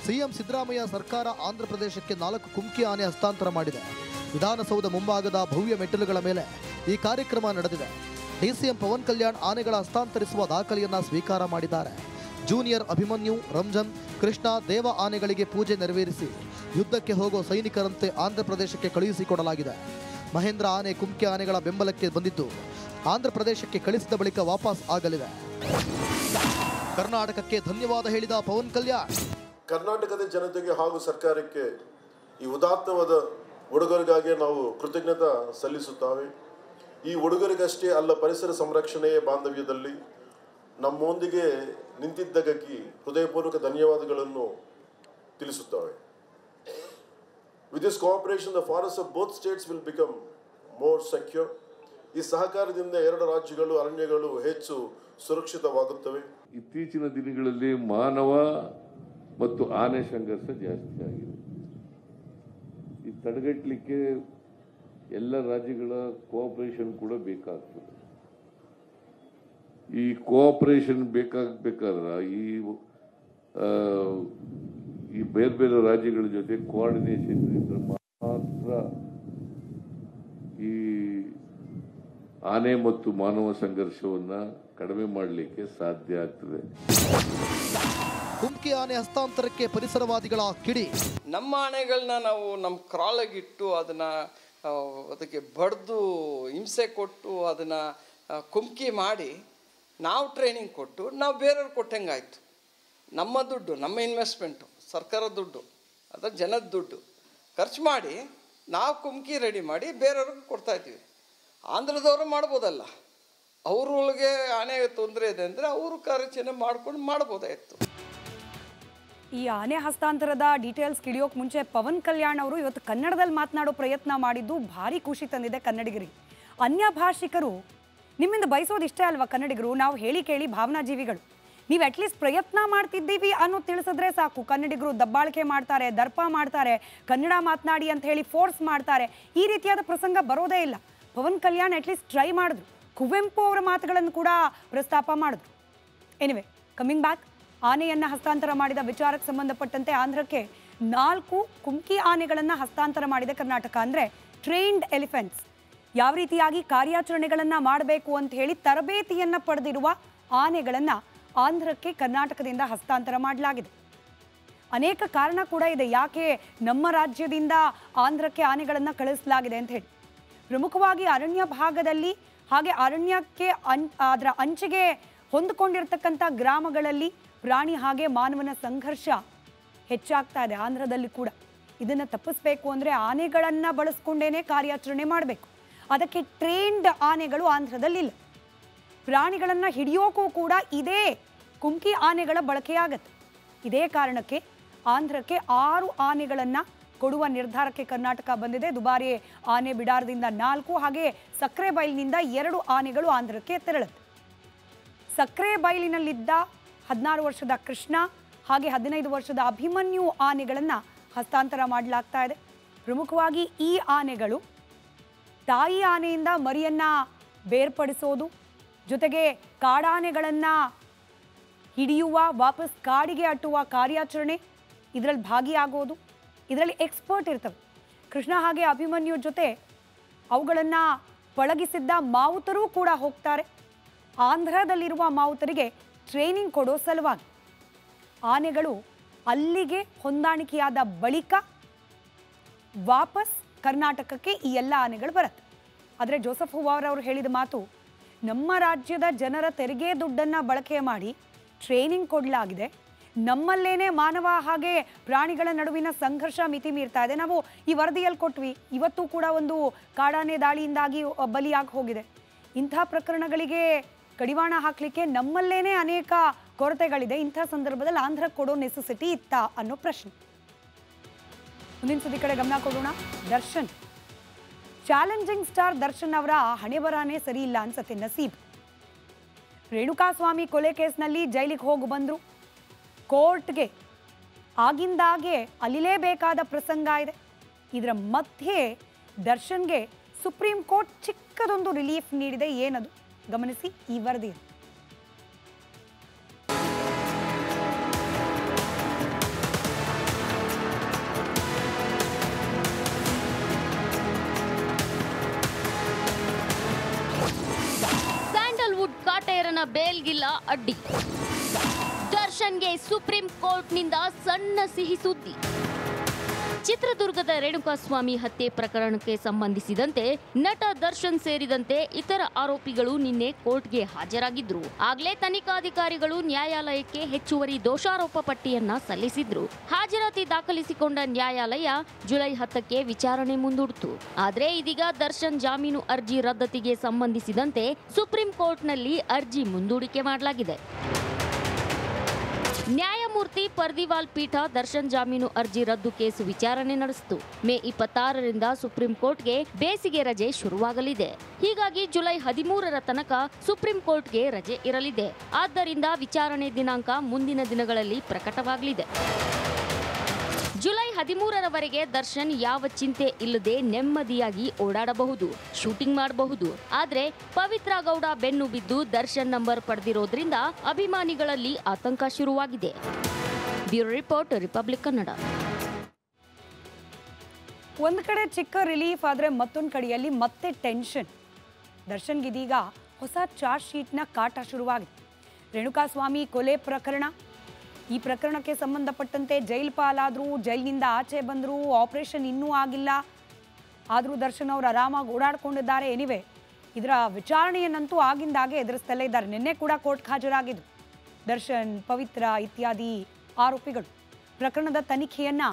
ಸಿಎಂ ಸಿದ್ದರಾಮಯ್ಯ ಸರ್ಕಾರ ಆಂಧ್ರ ಪ್ರದೇಶಕ್ಕೆ 4 ಕುಮ್ಕಿ ಆನೆ ಹಸ್ತಾಂತರ ಮಾಡಿದೆ. ವಿಧಾನಸೌಧ ಮುಂಭಾಗದ ಭವ್ಯ ಮೆಟ್ಟಿಲುಗಳ ಮೇಲೆ ಈ ಕಾರ್ಯಕ್ರಮ ನಡೆದಿದೆ. DCM ಪವನ್ ಕಲ್ಯಾಣ್ ಆನೆಗಳ ಹಸ್ತಾಂತರಿಸುವ ದಾಖಲೆಯನ್ನ ಸ್ವೀಕಾರ ಮಾಡಿದ್ದಾರೆ. ಜೂನಿಯರ್ ಅಭಿಮನ್ಯು, ರಂಜನ್, ಕೃಷ್ಣ, ದೇವ ಆನೆಗಳಿಗೆ ಪೂಜೆ ನೆರವೇರಿಸಿ ಯುದ್ಧಕ್ಕೆ ಹೋಗೋ ಸೈನಿಕರಂತೆ ಆಂಧ್ರ ಪ್ರದೇಶಕ್ಕೆ ಕಳುಹಿಸಿಕೊಡಲಾಗಿದೆ. ಮಹೇಂದ್ರ ಆನೆ ಕುಮ್ಕಿ ಆನೆಗಳ ಬೆಂಬಲಕ್ಕೆ ಬಂದಿದ್ದು ಆಂಧ್ರ ಪ್ರದೇಶಕ್ಕೆ ಕಳಿಸಿದ ಬಳಿಕ ವಾಪಸ್ ಆಗಲಿವೆ. ಕರ್ನಾಟಕಕ್ಕೆ ಧನ್ಯವಾದ ಹೇಳಿದ ಪವನ್ ಕಲ್ಯಾಣ್. ಕರ್ನಾಟಕದ ಜನತೆಗೆ ಹಾಗೂ ಸರ್ಕಾರಕ್ಕೆ ಈ ಉದಾತ್ತವಾದ ಉಡುಗೊರೆಗಾಗಿ ನಾವು ಕೃತಜ್ಞತೆ ಸಲ್ಲಿಸುತ್ತೇವೆ. ಈ ಉಡುಗೊರೆಗಷ್ಟೇ ಅಲ್ಲ, ಪರಿಸರ ಸಂರಕ್ಷಣೆಯ ಬಾಂಧವ್ಯದಲ್ಲಿ ನಮ್ಮೊಂದಿಗೆ ನಿಂತಿದ್ದಕ್ಕಾಗಿ ಹೃದಯಪೂರ್ವಕ ಧನ್ಯವಾದಗಳನ್ನು ತಿಳಿಸುತ್ತೇವೆ. With this cooperation the forest of both States will become more secure. ಈ ಸಹಕಾರದಿಂದ 2 ರಾಜ್ಯಗಳು ಅರಣ್ಯಗಳು ಹೆಚ್ಚು ಸುರಕ್ಷಿತವಾಗುತ್ತವೆ. ಇತ್ತೀಚಿನ ದಿನಗಳಲ್ಲಿ ಮಾನವ ಮತ್ತು ಆನೆ ಸಂಘರ್ಷ ಜಾಸ್ತಿ ಆಗಿದೆ. ಈ ತಡೆಗಟ್ಟಲಿಕ್ಕೆ ಎಲ್ಲ ರಾಜ್ಯಗಳ ಕೋಆಪರೇಷನ್ ಕೂಡ ಬೇಕಾಗ್ತದೆ. ಈ ಕೋಆಪರೇಷನ್ ಬೇಕಾದ್ರೆ ಈ ಬೇರೆ ಬೇರೆ ರಾಜ್ಯಗಳ ಜೊತೆ ಕೋಆರ್ಡಿನೇಷನ್ ಇದ್ರೆ ಮಾತ್ರ ಈ ಆನೆ ಮತ್ತು ಮಾನವ ಸಂಘರ್ಷವನ್ನ ಕಡಿಮೆ ಮಾಡಲಿಕ್ಕೆ ಸಾಧ್ಯ ಆಗ್ತದೆ. ಕುಮ್ಕಿ ಆನೆ ಹಸ್ತಾಂತರಕ್ಕೆ ಪರಿಸರವಾದಿಗಳ ಕಿಡಿ. ನಮ್ಮ ಆನೆಗಳನ್ನ ನಾವು ನಮ್ಮ ಕ್ರಾಲಾಗಿಟ್ಟು ಅದಕ್ಕೆ ಬಡ್ದು ಹಿಂಸೆ ಕೊಟ್ಟು ಅದನ್ನು ಕುಮ್ಕಿ ಮಾಡಿ ನಾವು ಟ್ರೈನಿಂಗ್ ಕೊಟ್ಟು ನಾವು ಬೇರೆಯವ್ರಿಗೆ ಕೊಟ್ಟಂಗಾಯ್ತು. ನಮ್ಮ ದುಡ್ಡು, ನಮ್ಮ ಇನ್ವೆಸ್ಟ್ಮೆಂಟು, ಸರ್ಕಾರದ ದುಡ್ಡು, ಅದರ ಜನದ ದುಡ್ಡು ಖರ್ಚು ಮಾಡಿ ನಾವು ಕುಮ್ಕಿ ರೆಡಿ ಮಾಡಿ ಬೇರೆಯವ್ರಿಗೆ ಕೊಡ್ತಾಯಿದ್ದೀವಿ. ಆಂಧ್ರದವರು ಮಾಡ್ಬೋದಲ್ಲ, ಅವ್ರೊಳಗೆ ಆನೆ ತೊಂದರೆ ಇದೆ ಅಂದರೆ ಅವರು ಕಾರ್ಯಾಚರಣೆ ಮಾಡ್ಕೊಂಡು ಮಾಡ್ಬೋದಾಯಿತು. ಈ ಆನೆ ಹಸ್ತಾಂತರದ ಡೀಟೇಲ್ಸ್ ಕಿಡಿಯೋಕೆ ಮುಂಚೆ ಪವನ್ ಕಲ್ಯಾಣ್ ಅವರು ಇವತ್ತು ಕನ್ನಡದಲ್ಲಿ ಮಾತನಾಡೋ ಪ್ರಯತ್ನ ಮಾಡಿದ್ದು ಭಾರಿ ಖುಷಿ ತಂದಿದೆ ಕನ್ನಡಿಗರಿಗೆ. ಅನ್ಯ ಭಾಷಿಕರು ನಿಮ್ಮಿಂದ ಬಯಸೋದು ಇಷ್ಟೇ ಅಲ್ವಾ ಕನ್ನಡಿಗರು? ನಾವು ಹೇಳಿ ಕೇಳಿ ಭಾವನಾ ಜೀವಿಗಳು. ನೀವು ಅಟ್ಲೀಸ್ಟ್ ಪ್ರಯತ್ನ ಮಾಡ್ತಿದ್ದೀವಿ ಅನ್ನೋ ತಿಳಿಸಿದ್ರೆ ಸಾಕು. ಕನ್ನಡಿಗರು ದಬ್ಬಾಳಿಕೆ ಮಾಡ್ತಾರೆ, ದರ್ಪ ಮಾಡ್ತಾರೆ, ಕನ್ನಡ ಮಾತನಾಡಿ ಅಂತ ಹೇಳಿ ಫೋರ್ಸ್ ಮಾಡ್ತಾರೆ. ಈ ರೀತಿಯಾದ ಪ್ರಸಂಗ ಬರೋದೇ ಇಲ್ಲ. ಪವನ್ ಕಲ್ಯಾಣ್ ಅಟ್ಲೀಸ್ಟ್ ಟ್ರೈ ಮಾಡಿದ್ರು. ಕುವೆಂಪು ಅವರ ಮಾತುಗಳನ್ನು ಕೂಡ ಪ್ರಸ್ತಾಪ ಮಾಡಿದ್ರು. ಎನಿವೆ, ಕಮಿಂಗ್ ಬ್ಯಾಕ್, ಆನೆಯನ್ನ ಹಸ್ತಾಂತರ ಮಾಡಿದ ವಿಚಾರಕ್ಕೆ ಸಂಬಂಧಪಟ್ಟಂತೆ ಆಂಧ್ರಕ್ಕೆ 4 ಕುಮ್ಕಿ ಆನೆಗಳನ್ನು ಹಸ್ತಾಂತರ ಮಾಡಿದೆ ಕರ್ನಾಟಕ. ಅಂದರೆ ಟ್ರೈನ್ಡ್ ಎಲಿಫೆಂಟ್ಸ್. ಯಾವ ರೀತಿಯಾಗಿ ಕಾರ್ಯಾಚರಣೆಗಳನ್ನು ಮಾಡಬೇಕು ಅಂತ ಹೇಳಿ ತರಬೇತಿಯನ್ನು ಪಡೆದಿರುವ ಆನೆಗಳನ್ನು ಆಂಧ್ರಕ್ಕೆ ಕರ್ನಾಟಕದಿಂದ ಹಸ್ತಾಂತರ ಮಾಡಲಾಗಿದೆ. ಅನೇಕ ಕಾರಣ ಕೂಡ ಇದೆ ಯಾಕೆ ನಮ್ಮ ರಾಜ್ಯದಿಂದ ಆಂಧ್ರಕ್ಕೆ ಆನೆಗಳನ್ನು ಕಳಿಸಲಾಗಿದೆ ಅಂತ ಹೇಳಿ. ಪ್ರಮುಖವಾಗಿ ಅರಣ್ಯ ಭಾಗದಲ್ಲಿ ಹಾಗೆ ಅರಣ್ಯಕ್ಕೆ ಅದರ ಅಂಚಿಗೆ ಹೊಂದಿಕೊಂಡಿರ್ತಕ್ಕಂಥ ಗ್ರಾಮಗಳಲ್ಲಿ ಪ್ರಾಣಿ ಹಾಗೆ ಮಾನವನ ಸಂಘರ್ಷ ಹೆಚ್ಚಾಗ್ತಾ ಇದೆ ಆಂಧ್ರದಲ್ಲಿ ಕೂಡ. ಇದನ್ನು ತಪ್ಪಿಸಬೇಕು ಅಂದರೆ ಆನೆಗಳನ್ನು ಬಳಸ್ಕೊಂಡೇನೆ ಕಾರ್ಯಾಚರಣೆ ಮಾಡಬೇಕು. ಅದಕ್ಕೆ ಟ್ರೈನ್ಡ್ ಆನೆಗಳು ಆಂಧ್ರದಲ್ಲಿಲ್ಲ. ಪ್ರಾಣಿಗಳನ್ನು ಹಿಡಿಯೋಕ್ಕೂ ಕೂಡ ಇದೇ ಕುಮ್ಕಿ ಆನೆಗಳ ಬಳಕೆಯಾಗತ್ತೆ. ಇದೇ ಕಾರಣಕ್ಕೆ ಆಂಧ್ರಕ್ಕೆ 6 ಆನೆಗಳನ್ನು ಕೊಡುವ ನಿರ್ಧಾರಕ್ಕೆ ಕರ್ನಾಟಕ ಬಂದಿದೆ. ದುಬಾರಿ ಆನೆ ಬಿಡಾರದಿಂದ 4 ಹಾಗೆ ಸಕ್ರೆಬೈಲಿನಿಂದ 2 ಆನೆಗಳು ಆಂಧ್ರಕ್ಕೆ ತೆರಳುತ್ತೆ. ಸಕ್ರೆಬೈಲಿನಲ್ಲಿದ್ದ 16 ವರ್ಷದ ಕೃಷ್ಣ ಹಾಗೆ 15 ವರ್ಷದ ಅಭಿಮನ್ಯು ಆನೆಗಳನ್ನು ಹಸ್ತಾಂತರ ಮಾಡಲಾಗ್ತಾ ಇದೆ. ಪ್ರಮುಖವಾಗಿ ಈ ಆನೆಗಳು ತಾಯಿ ಆನೆಯಿಂದ ಮರಿಯನ್ನು ಬೇರ್ಪಡಿಸೋದು, ಜೊತೆಗೆ ಕಾಡಾನೆಗಳನ್ನು ಹಿಡಿಯುವ ವಾಪಸ್ ಕಾಡಿಗೆ ಅಟ್ಟುವ ಕಾರ್ಯಾಚರಣೆ ಇದರಲ್ಲಿ ಭಾಗಿಯಾಗೋದು, ಇದರಲ್ಲಿ ಎಕ್ಸ್ಪರ್ಟ್ ಇರ್ತವೆ. ಕೃಷ್ಣ ಹಾಗೆ ಅಭಿಮನ್ಯು ಜೊತೆ ಅವುಗಳನ್ನು ಪಳಗಿಸಿದ್ದ ಮಾವುತರೂ ಕೂಡ ಹೋಗ್ತಾರೆ. ಆಂಧ್ರದಲ್ಲಿರುವ ಮಾವುತರಿಗೆ ಟ್ರೈನಿಂಗ್ ಕೊಡೋ ಸಲುವಾಗಿ ಆನೆಗಳು ಅಲ್ಲಿಗೆ ಹೊಂದಾಣಿಕೆಯಾದ ಬಳಿಕ ವಾಪಸ್ ಕರ್ನಾಟಕಕ್ಕೆ ಈ ಎಲ್ಲ ಆನೆಗಳು ಬರುತ್ತೆ. ಆದರೆ ಜೋಸೆಫ್ ಹುವಾರ್ ಅವರು ಹೇಳಿದ ಮಾತು, ನಮ್ಮ ರಾಜ್ಯದ ಜನರ ತೆರಿಗೆ ದುಡ್ಡನ್ನು ಬಳಕೆ ಮಾಡಿ ಟ್ರೈನಿಂಗ್ ಕೊಡಲಾಗಿದೆ, ನಮ್ಮಲ್ಲೇನೆ ಮಾನವ ಹಾಗೆ ಪ್ರಾಣಿಗಳ ನಡುವಿನ ಸಂಘರ್ಷ ಮಿತಿ ಮೀರ್ತಾ ಇದೆ. ನಾವು ಈ ವರದಿಯಲ್ಲಿ ಕೊಟ್ವಿ, ಇವತ್ತು ಕೂಡ ಒಂದು ಕಾಡಾನೆ ದಾಳಿಯಿಂದಾಗಿ ಬಲಿಯಾಗಿ ಹೋಗಿದೆ. ಇಂಥ ಪ್ರಕರಣಗಳಿಗೆ ಕಡಿವಾಣ ಹಾಕಲಿಕ್ಕೆ ನಮ್ಮಲ್ಲೇನೆ ಅನೇಕ ಕೊರತೆಗಳಿದೆ. ಇಂಥ ಸಂದರ್ಭದಲ್ಲಿ ಆಂಧ್ರ ಕೊಡೋ ನೆಸೆಸಿಟಿ ಇತ್ತಾ ಅನ್ನೋ ಪ್ರಶ್ನೆ. ಮುಂದಿನ ಸುದ್ದಿ ಕಡೆ ಗಮನ ಕೊಡೋಣ. ದರ್ಶನ್, ಚಾಲೆಂಜಿಂಗ್ ಸ್ಟಾರ್ ದರ್ಶನ್ ಅವರ ಹಣೆ ಬರಾನೇ ಸರಿ ಇಲ್ಲ ಅನ್ಸತ್ತೆ. ನಸೀಬ್ ರೇಣುಕಾಸ್ವಾಮಿ ಕೊಲೆ ಕೇಸ್ನಲ್ಲಿ ಜೈಲಿಗೆ ಹೋಗಿ ಬಂದ್ರು, ಕೋರ್ಟ್ಗೆ ಆಗಿಂದಾಗೆ ಅಲಿಲೇಬೇಕಾದ ಪ್ರಸಂಗ ಇದೆ. ಇದರ ಮಧ್ಯೆ ದರ್ಶನ್ಗೆ ಸುಪ್ರೀಂ ಕೋರ್ಟ್ ಚಿಕ್ಕದೊಂದು ರಿಲೀಫ್ ನೀಡಿದೆ. ಏನದು ಗಮನಿಸಿ ಈ ವರದಿ. ಸ್ಯಾಂಡಲ್ವುಡ್ ಕಾಟೇರನ ಬೇಲ್ಗಿಲ್ಲ ಅಡ್ಡಿ. ದರ್ಶನ್ಗೆ ಸುಪ್ರೀಂ ಕೋರ್ಟ್ನಿಂದ ಸಣ್ಣ ಸಿಹಿ ಸುದ್ದಿ. ಚಿತ್ರದುರ್ಗದ ರೇಣುಕಾಸ್ವಾಮಿ ಹತ್ಯೆ ಪ್ರಕರಣಕ್ಕೆ ಸಂಬಂಧಿಸಿದಂತೆ ನಟ ದರ್ಶನ್ ಸೇರಿದಂತೆ ಇತರ ಆರೋಪಿಗಳು ನಿನ್ನೆ ಕೋರ್ಟ್ಗೆ ಹಾಜರಾಗಿದ್ರು. ಆಗ್ಲೇ ತನಿಖಾಧಿಕಾರಿಗಳು ನ್ಯಾಯಾಲಯಕ್ಕೆ ಹೆಚ್ಚುವರಿ ದೋಷಾರೋಪ ಪಟ್ಟಿಯನ್ನ ಸಲ್ಲಿಸಿದ್ರು. ಹಾಜರಾತಿ ದಾಖಲಿಸಿಕೊಂಡ ನ್ಯಾಯಾಲಯ ಜುಲೈ 10ಕ್ಕೆ ವಿಚಾರಣೆ ಮುಂದೂಡಿತು. ಆದ್ರೆ ಇದೀಗ ದರ್ಶನ್ ಜಾಮೀನು ಅರ್ಜಿ ರದ್ದತಿಗೆ ಸಂಬಂಧಿಸಿದಂತೆ ಸುಪ್ರೀಂ ಕೋರ್ಟ್ನಲ್ಲಿ ಅರ್ಜಿ ಮುಂದೂಡಿಕೆ ಮಾಡಲಾಗಿದೆ. ನ್ಯಾಯಮೂರ್ತಿ ಪರ್ದಿವಾಲ್ ಪೀಠ ದರ್ಶನ್ ಜಾಮೀನು ಅರ್ಜಿ ರದ್ದು ಕೇಸು ವಿಚಾರಣೆ ನಡೆಸಿತು. ಮೇ 26ರಿಂದ ಸುಪ್ರೀಂ ಕೋರ್ಟ್ಗೆ ಬೇಸಿಗೆ ರಜೆ ಶುರುವಾಗಲಿದೆ. ಹೀಗಾಗಿ ಜುಲೈ 13ರ ತನಕ ಸುಪ್ರೀಂ ಕೋರ್ಟ್ಗೆ ರಜೆ ಇರಲಿದೆ. ಆದ್ದರಿಂದ ವಿಚಾರಣೆ ದಿನಾಂಕ ಮುಂದಿನ ದಿನಗಳಲ್ಲಿ ಪ್ರಕಟವಾಗಲಿದೆ. ಜುಲೈ 13ರವರೆಗೆ ದರ್ಶನ್ ಯಾವ ಚಿಂತೆ ಇಲ್ಲದೆ ನೆಮ್ಮದಿಯಾಗಿ ಓಡಾಡಬಹುದು, ಶೂಟಿಂಗ್ ಮಾಡಬಹುದು. ಆದ್ರೆ ಪವಿತ್ರ ಗೌಡ ಬೆನ್ನು ಬಿದ್ದು ದರ್ಶನ್ ನಂಬರ್ ಪಡೆದಿರೋದ್ರಿಂದ ಅಭಿಮಾನಿಗಳಲ್ಲಿ ಆತಂಕ ಶುರುವಾಗಿದೆ. Bureau report, Republic Kannada. ಒಂದು ಕಡೆ ಚಿಕ್ಕ ರಿಲೀಫ್ ಆದರೆ ಮತ್ತೊಂದು ಕಡೆಯಲ್ಲಿ ಮತ್ತೆ ಟೆನ್ಷನ್. ದರ್ಶನ್ಗಿದೀಗ ಹೊಸ ಚಾರ್ಜ್ ಶೀಟ್ನ ಕಾಟ ಶುರುವಾಗಿದೆ. ರೇಣುಕಾಸ್ವಾಮಿ ಕೊಲೆ ಪ್ರಕರಣ, ಈ ಪ್ರಕರಣಕ್ಕೆ ಸಂಬಂಧಪಟ್ಟಂತೆ ಜೈಲು ಪಾಲಾದರೂ, ಜೈಲಿನಿಂದ ಆಚೆ ಬಂದರೂ, ಆಪರೇಷನ್ ಇನ್ನೂ ಆಗಿಲ್ಲ, ಆದರೂ ದರ್ಶನ್ ಅವರು ಆರಾಮಾಗಿ ಓಡಾಡ್ಕೊಂಡಿದ್ದಾರೆ. ಎನಿವೆ, ಇದರ ವಿಚಾರಣೆಯನ್ನಂತೂ ಆಗಿಂದಾಗೆ ಎದುರಿಸ್ತಲೇ ಇದ್ದಾರೆ. ನಿನ್ನೆ ಕೂಡ ಕೋರ್ಟ್ಗೆ ಹಾಜರಾಗಿದ್ದು ದರ್ಶನ್, ಪವಿತ್ರ ಇತ್ಯಾದಿ ಆರೋಪಿಗಳು. ಪ್ರಕರಣದ ತನಿಖೆಯನ್ನು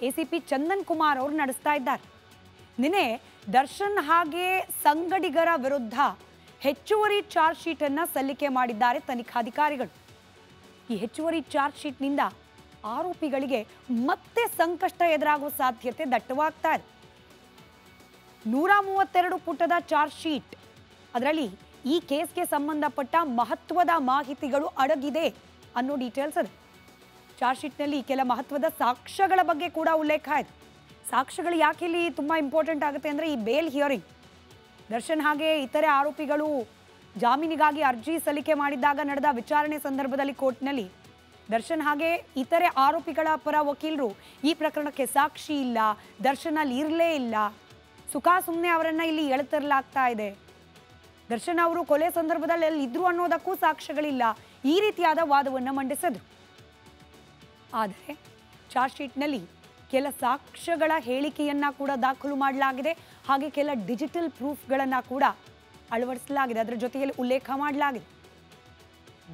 ACP ಚಂದನ್ ಕುಮಾರ್ ಅವರು ನಡೆಸ್ತಾ ಇದ್ದಾರೆ. ನಿನ್ನೆ ದರ್ಶನ್ ಹಾಗೆ ಸಂಗಡಿಗರ ವಿರುದ್ಧ ಹೆಚ್ಚುವರಿ ಚಾರ್ಜ್ ಶೀಟನ್ನು ಸಲ್ಲಿಕೆ ಮಾಡಿದ್ದಾರೆ ತನಿಖಾಧಿಕಾರಿಗಳು. ಈ ಹೆಚ್ಚುವರಿ ಚಾರ್ಜ್ ಶೀಟ್ನಿಂದ ಆರೋಪಿಗಳಿಗೆ ಮತ್ತೆ ಸಂಕಷ್ಟ ಎದುರಾಗುವ ಸಾಧ್ಯತೆ ದಟ್ಟವಾಗ್ತಾ ಇದೆ. 132 ಪುಟದ ಚಾರ್ಜ್ ಶೀಟ್, ಅದರಲ್ಲಿ ಈ ಕೇಸ್ಗೆ ಸಂಬಂಧಪಟ್ಟ ಮಹತ್ವದ ಮಾಹಿತಿಗಳು ಅಡಗಿದೆ ಅನ್ನೋ ಡೀಟೇಲ್ಸ್ ಇದೆ. ಚಾರ್ಜ್ ಶೀಟ್ನಲ್ಲಿ ಕೆಲ ಮಹತ್ವದ ಸಾಕ್ಷ್ಯಗಳ ಬಗ್ಗೆ ಕೂಡ ಉಲ್ಲೇಖ ಇದೆ. ಸಾಕ್ಷ್ಯಗಳು ಯಾಕೆ ಇಲ್ಲಿ ತುಂಬ ಇಂಪಾರ್ಟೆಂಟ್ ಆಗುತ್ತೆ ಅಂದರೆ, ಈ ಬೇಲ್ ಹಿಯರಿಂಗ್, ದರ್ಶನ್ ಹಾಗೆ ಇತರೆ ಆರೋಪಿಗಳು ಜಾಮೀನಿಗಾಗಿ ಅರ್ಜಿ ಸಲ್ಲಿಕೆ ಮಾಡಿದ್ದಾಗ ನಡೆದ ವಿಚಾರಣೆ ಸಂದರ್ಭದಲ್ಲಿ ಕೋರ್ಟ್ನಲ್ಲಿ ದರ್ಶನ್ ಹಾಗೆ ಇತರೆ ಆರೋಪಿಗಳ ಪರ ವಕೀಲರು ಈ ಪ್ರಕರಣಕ್ಕೆ ಸಾಕ್ಷಿ ಇಲ್ಲ, ದರ್ಶನ್ ಅಲ್ಲಿ ಇರಲೇ ಇಲ್ಲ, ಸುಖ ಸುಮ್ಮನೆ ಅವರನ್ನ ಇಲ್ಲಿ ಎಳೆತರಲಾಗ್ತಾ ಇದೆ. ದರ್ಶನ್ ಅವರು ಕೊಲೆ ಸಂದರ್ಭದಲ್ಲಿ ಎಲ್ಲಿ ಇದ್ರು ಅನ್ನೋದಕ್ಕೂ ಸಾಕ್ಷ್ಯಗಳಿಲ್ಲ. ಈ ರೀತಿಯಾದ ವಾದವನ್ನು ಮಂಡಿಸಿದ್ರು. ಆದರೆ ಚಾರ್ಜ್ ಶೀಟ್ನಲ್ಲಿ ಕೆಲ ಸಾಕ್ಷ್ಯಗಳ ಹೇಳಿಕೆಯನ್ನ ಕೂಡ ದಾಖಲು ಮಾಡಲಾಗಿದೆ. ಹಾಗೆ ಕೆಲ ಡಿಜಿಟಲ್ ಪ್ರೂಫ್ಗಳನ್ನು ಕೂಡ ಅಳವಡಿಸಲಾಗಿದೆ. ಅದರ ಜೊತೆಯಲ್ಲಿ ಉಲ್ಲೇಖ ಮಾಡಲಾಗಿದೆ.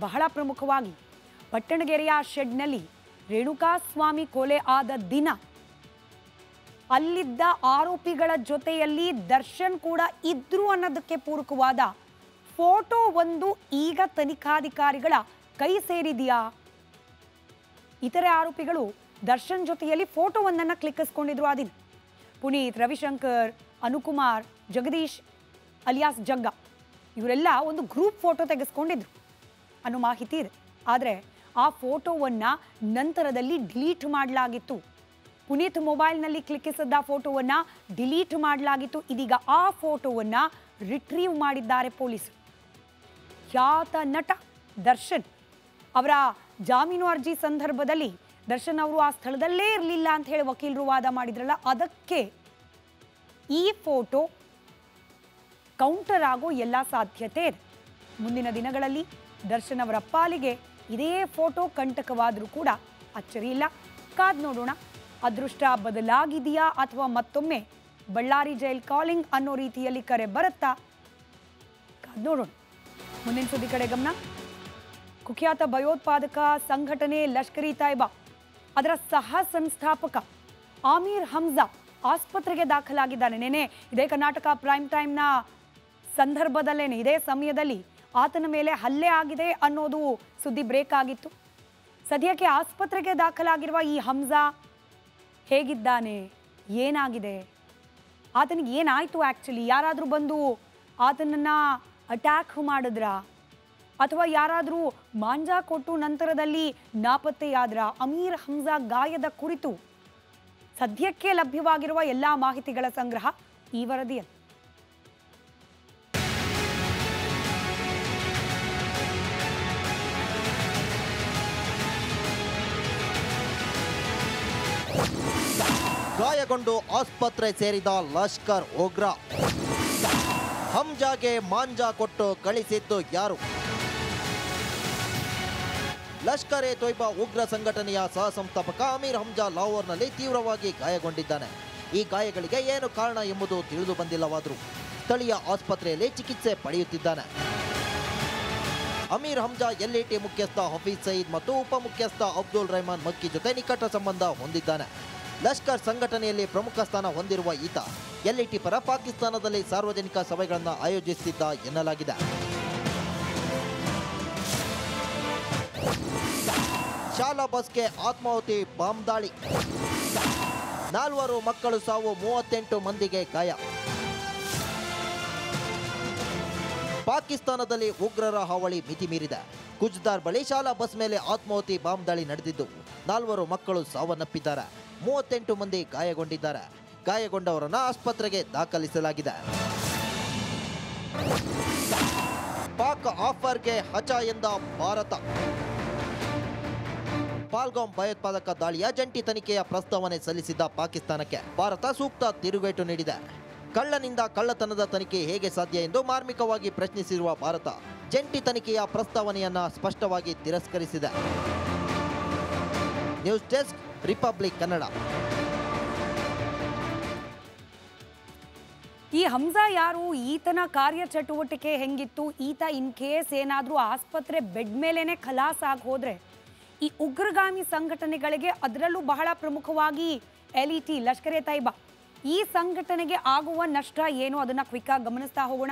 ಬಹಳ ಪ್ರಮುಖವಾಗಿ ಪಟ್ಟಣಗೆರೆಯ ಶೆಡ್ನಲ್ಲಿ ರೇಣುಕಾಸ್ವಾಮಿ ಕೊಲೆ ಆದ ದಿನ ಅಲ್ಲಿದ್ದ ಆರೋಪಿಗಳ ಜೊತೆಯಲ್ಲಿ ದರ್ಶನ್ ಕೂಡ ಇದ್ರು ಅನ್ನೋದಕ್ಕೆ ಪೂರಕವಾದ ಫೋಟೋ ಒಂದು ಈಗ ತನಿಖಾಧಿಕಾರಿಗಳ ಕೈ ಸೇರಿದೆಯಾ? ಇತರೆ ಆರೋಪಿಗಳು ದರ್ಶನ್ ಜೊತೆಯಲ್ಲಿ ಫೋಟೋವೊಂದನ್ನು ಕ್ಲಿಕ್ಕಿಸ್ಕೊಂಡಿದ್ರು. ಆ ದಿನ ಪುನೀತ್, ರವಿಶಂಕರ್, ಅನುಕುಮಾರ್, ಜಗದೀಶ್ ಅಲಿಯಾಸ್ ಜಗ್ಗ ಇವರೆಲ್ಲ ಒಂದು ಗ್ರೂಪ್ ಫೋಟೋ ತೆಗೆಸ್ಕೊಂಡಿದ್ರು ಅನ್ನೋ ಮಾಹಿತಿ ಇದೆ. ಆದರೆ ಆ ಫೋಟೋವನ್ನು ನಂತರದಲ್ಲಿ ಡಿಲೀಟ್ ಮಾಡಲಾಗಿತ್ತು. ಪುನೀತ್ ಮೊಬೈಲ್ನಲ್ಲಿ ಕ್ಲಿಕ್ಕಿಸಿದ್ದ ಫೋಟೋವನ್ನು ಡಿಲೀಟ್ ಮಾಡಲಾಗಿತ್ತು. ಇದೀಗ ಆ ಫೋಟೋವನ್ನು ರಿಟ್ರೀವ್ ಮಾಡಿದ್ದಾರೆ ಪೊಲೀಸರು. ಖ್ಯಾತ ನಟ ದರ್ಶನ್ ಅವರ ಜಾಮೀನು ಅರ್ಜಿ ಸಂದರ್ಭದಲ್ಲಿ ದರ್ಶನ್ ಅವರು ಆ ಸ್ಥಳದಲ್ಲೇ ಇರಲಿಲ್ಲ ಅಂತ ಹೇಳಿ ವಕೀಲರು ವಾದ ಮಾಡಿದ್ರಲ್ಲ, ಅದಕ್ಕೆ ಈ ಫೋಟೋ ಕೌಂಟರ್ ಆಗೋ ಎಲ್ಲ ಸಾಧ್ಯತೆ ಇದೆ. ಮುಂದಿನ ದಿನಗಳಲ್ಲಿ ದರ್ಶನ್ ಅವರ ಪಾಲಿಗೆ ಇದೇ ಫೋಟೋ ಕಂಟಕವಾದರೂ ಕೂಡ ಅಚ್ಚರಿ ಇಲ್ಲ. ಕಾದ್ ನೋಡೋಣ, ಅದೃಷ್ಟ ಬದಲಾಗಿದೆಯಾ ಅಥವಾ ಮತ್ತೊಮ್ಮೆ ಬಳ್ಳಾರಿ ಜೈಲ್ ಕಾಲಿಂಗ್ ಅನ್ನೋ ರೀತಿಯಲ್ಲಿ ಕರೆ ಬರುತ್ತಾ? ಕಾದ್ ನೋಡೋಣ. ಮುಂದಿನ ಸುದ್ದಿ ಕಡೆ ಗಮನ. ಕುಖ್ಯಾತ ಭಯೋತ್ಪಾದಕ ಸಂಘಟನೆ ಲಷ್ಕರ್ ಇ ತಾಯ್ಬಾ ಅದರ ಸಹ ಸಂಸ್ಥಾಪಕ ಆಮೀರ್ ಹಮ್ಜಾ ಆಸ್ಪತ್ರೆಗೆ ದಾಖಲಾಗಿದ್ದಾನೆ. ನೆನೆ ಇದೇ ಕರ್ನಾಟಕ ಪ್ರೈಮ್ ಟೈಮ್ನ ಸಂದರ್ಭದಲ್ಲೇನೆ ಇದೇ ಸಮಯದಲ್ಲಿ ಆತನ ಮೇಲೆ ಹಲ್ಲೆ ಆಗಿದೆ ಅನ್ನೋದು ಸುದ್ದಿ ಬ್ರೇಕ್ ಆಗಿತ್ತು. ಸದ್ಯಕ್ಕೆ ಆಸ್ಪತ್ರೆಗೆ ದಾಖಲಾಗಿರುವ ಈ ಹಮ್ಜಾ ಹೇಗಿದ್ದಾನೆ, ಏನಾಗಿದೆ, ಆತನಿಗೆ ಏನಾಯಿತು, ಆ್ಯಕ್ಚುಲಿ ಯಾರಾದರೂ ಬಂದು ಆತನನ್ನು ಅಟ್ಯಾಕ್ ಮಾಡಿದ್ರಾ ಅಥವಾ ಯಾರಾದರೂ ಮಾಂಜಾ ಕೊಟ್ಟು ನಂತರದಲ್ಲಿ ನಾಪತ್ತೆಯಾದ್ರ? ಅಮೀರ್ ಹಮ್ಜಾ ಗಾಯದ ಕುರಿತು ಸದ್ಯಕ್ಕೆ ಲಭ್ಯವಾಗಿರುವ ಎಲ್ಲ ಮಾಹಿತಿಗಳ ಸಂಗ್ರಹ ಈ ವರದಿಯಲ್ಲಿ. ಗಾಯಗೊಂಡು ಆಸ್ಪತ್ರೆ ಸೇರಿದ ಲಷ್ಕರ್ ಉಗ್ರ. ಹಮ್ಜಾಗೆ ಮಾಂಜಾ ಕೊಟ್ಟು ಕಳಿಸಿದ್ದು ಯಾರು? ಲಷ್ಕರ್ ಎ ತೊಯ್ಬಾ ಉಗ್ರ ಸಂಘಟನೆಯ ಸಹ ಸಂಸ್ಥಾಪಕ ಅಮೀರ್ ಹಮ್ಜಾ ಲಾಹೋರ್ನಲ್ಲಿ ತೀವ್ರವಾಗಿ ಗಾಯಗೊಂಡಿದ್ದಾನೆ. ಈ ಗಾಯಗಳಿಗೆ ಏನು ಕಾರಣ ಎಂಬುದು ತಿಳಿದು ಬಂದಿಲ್ಲವಾದರೂ ಸ್ಥಳೀಯ ಆಸ್ಪತ್ರೆಯಲ್ಲಿ ಚಿಕಿತ್ಸೆ ಪಡೆಯುತ್ತಿದ್ದಾನೆ. ಅಮೀರ್ ಹಮ್ಜಾ LAT ಮುಖ್ಯಸ್ಥ ಹಫೀಜ್ ಸಯೀದ್ ಮತ್ತು ಉಪಮುಖ್ಯಸ್ಥ ಅಬ್ದುಲ್ ರೆಹಮಾನ್ ಮಕ್ಕಿ ಜೊತೆ ನಿಕಟ ಸಂಬಂಧ ಹೊಂದಿದ್ದಾನೆ. ಲಷ್ಕರ್ ಸಂಘಟನೆಯಲ್ಲಿ ಪ್ರಮುಖ ಸ್ಥಾನ ಹೊಂದಿರುವ ಈತ LAT ಪರ ಪಾಕಿಸ್ತಾನದಲ್ಲಿ ಸಾರ್ವಜನಿಕ ಸಭೆಗಳನ್ನು ಆಯೋಜಿಸುತ್ತಿದ್ದ ಎನ್ನಲಾಗಿದೆ. ಶಾಲಾ ಬಸ್ಗೆ ಆತ್ಮಾಹುತಿ ಬಾಂಬ್ ದಾಳಿ, 4 ಮಕ್ಕಳು ಸಾವು, 38 ಮಂದಿಗೆ ಗಾಯ. ಪಾಕಿಸ್ತಾನದಲ್ಲಿ ಉಗ್ರರ ಹಾವಳಿ ಮಿತಿ ಮೀರಿದೆ. ಕುಜ್ದಾರ್ ಬಳಿ ಶಾಲಾ ಬಸ್ ಮೇಲೆ ಆತ್ಮಾಹುತಿ ಬಾಂಬ್ ದಾಳಿ ನಡೆದಿದ್ದು 4 ಮಕ್ಕಳು ಸಾವನ್ನಪ್ಪಿದ್ದಾರೆ, 38 ಮಂದಿ ಗಾಯಗೊಂಡಿದ್ದಾರೆ. ಗಾಯಗೊಂಡವರನ್ನು ಆಸ್ಪತ್ರೆಗೆ ದಾಖಲಿಸಲಾಗಿದೆ. ಪಾಕ್ ಆಫರ್ಗೆ ಹಚ ಎಂದ ಭಾರತ. ಪಾಲ್ಗಾಮ್ ಭಯೋತ್ಪಾದಕ ದಾಳಿಯ ಜಂಟಿ ತನಿಖೆಯ ಪ್ರಸ್ತಾವನೆ ಸಲ್ಲಿಸಿದ್ದ ಪಾಕಿಸ್ತಾನಕ್ಕೆ ಭಾರತ ಸೂಕ್ತ ತಿರುಗೇಟು ನೀಡಿದೆ. ಕಳ್ಳನಿಂದ ಕಳ್ಳತನದ ತನಿಖೆ ಹೇಗೆ ಸಾಧ್ಯ ಎಂದು ಮಾರ್ಮಿಕವಾಗಿ ಪ್ರಶ್ನಿಸಿರುವ ಭಾರತ ಜಂಟಿ ತನಿಖೆಯ ಪ್ರಸ್ತಾವನೆಯನ್ನ ಸ್ಪಷ್ಟವಾಗಿ ತಿರಸ್ಕರಿಸಿದೆ. News desk, republic Kannada. ಈ ಹಮ್ಜಾ ಯಾರು, ಈತನ ಕಾರ್ಯಚಟುವಟಿಕೆ ಹೆಂಗಿತ್ತು, ಈತ ಇನ್ ಕೇಸ್ ಏನಾದರೂ ಆಸ್ಪತ್ರೆ ಬೆಡ್ ಮೇಲೇನೆ ಖಲಾಸ್ ಆಗಿ ಹೋದ್ರೆ ಈ ಉಗ್ರಗಾಮಿ ಸಂಘಟನೆಗಳಿಗೆ, ಅದರಲ್ಲೂ ಬಹಳ ಪ್ರಮುಖವಾಗಿ LAT ಲಷ್ಕರ್ ಎ ತೈಬಾ ಈ ಸಂಘಟನೆಗೆ ಆಗುವ ನಷ್ಟ ಏನು ಅದನ್ನು ಕ್ವಿಕ್ಕಾಗಿ ಗಮನಿಸ್ತಾ ಹೋಗೋಣ.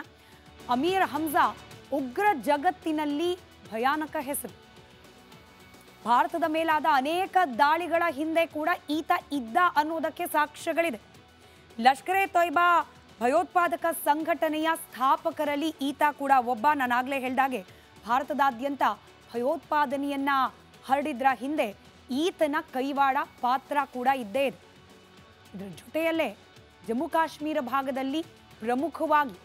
ಅಮೀರ್ ಹಮ್ಜಾ ಉಗ್ರ ಜಗತ್ತಿನಲ್ಲಿ ಭಯಾನಕ ಹೆಸರು. ಭಾರತದ ಮೇಲಾದ ಅನೇಕ ದಾಳಿಗಳ ಹಿಂದೆ ಕೂಡ ಈತ ಇದ್ದ ಅನ್ನೋದಕ್ಕೆ ಸಾಕ್ಷ್ಯಗಳಿದೆ. ಲಷ್ಕರ್ ಎ ತೊಯ್ಬಾ ಭಯೋತ್ಪಾದಕ ಸಂಘಟನೆಯ ಸ್ಥಾಪಕರಲ್ಲಿ ಈತ ಕೂಡ ಒಬ್ಬ. ನಾನಾಗಲೇ ಹೇಳಿದಾಗೆ ಭಾರತದಾದ್ಯಂತ ಭಯೋತ್ಪಾದನೆಯನ್ನ ಹರಡಿದ್ರ ಹಿಂದೆ ಈತನ ಕೈವಾಡ ಪಾತ್ರ ಕೂಡ ಇದ್ದೇ ಇದೆ. ಇದರ ಜೊತೆಯಲ್ಲೇ ಜಮ್ಮು ಕಾಶ್ಮೀರ ಭಾಗದಲ್ಲಿ, ಪ್ರಮುಖವಾಗಿ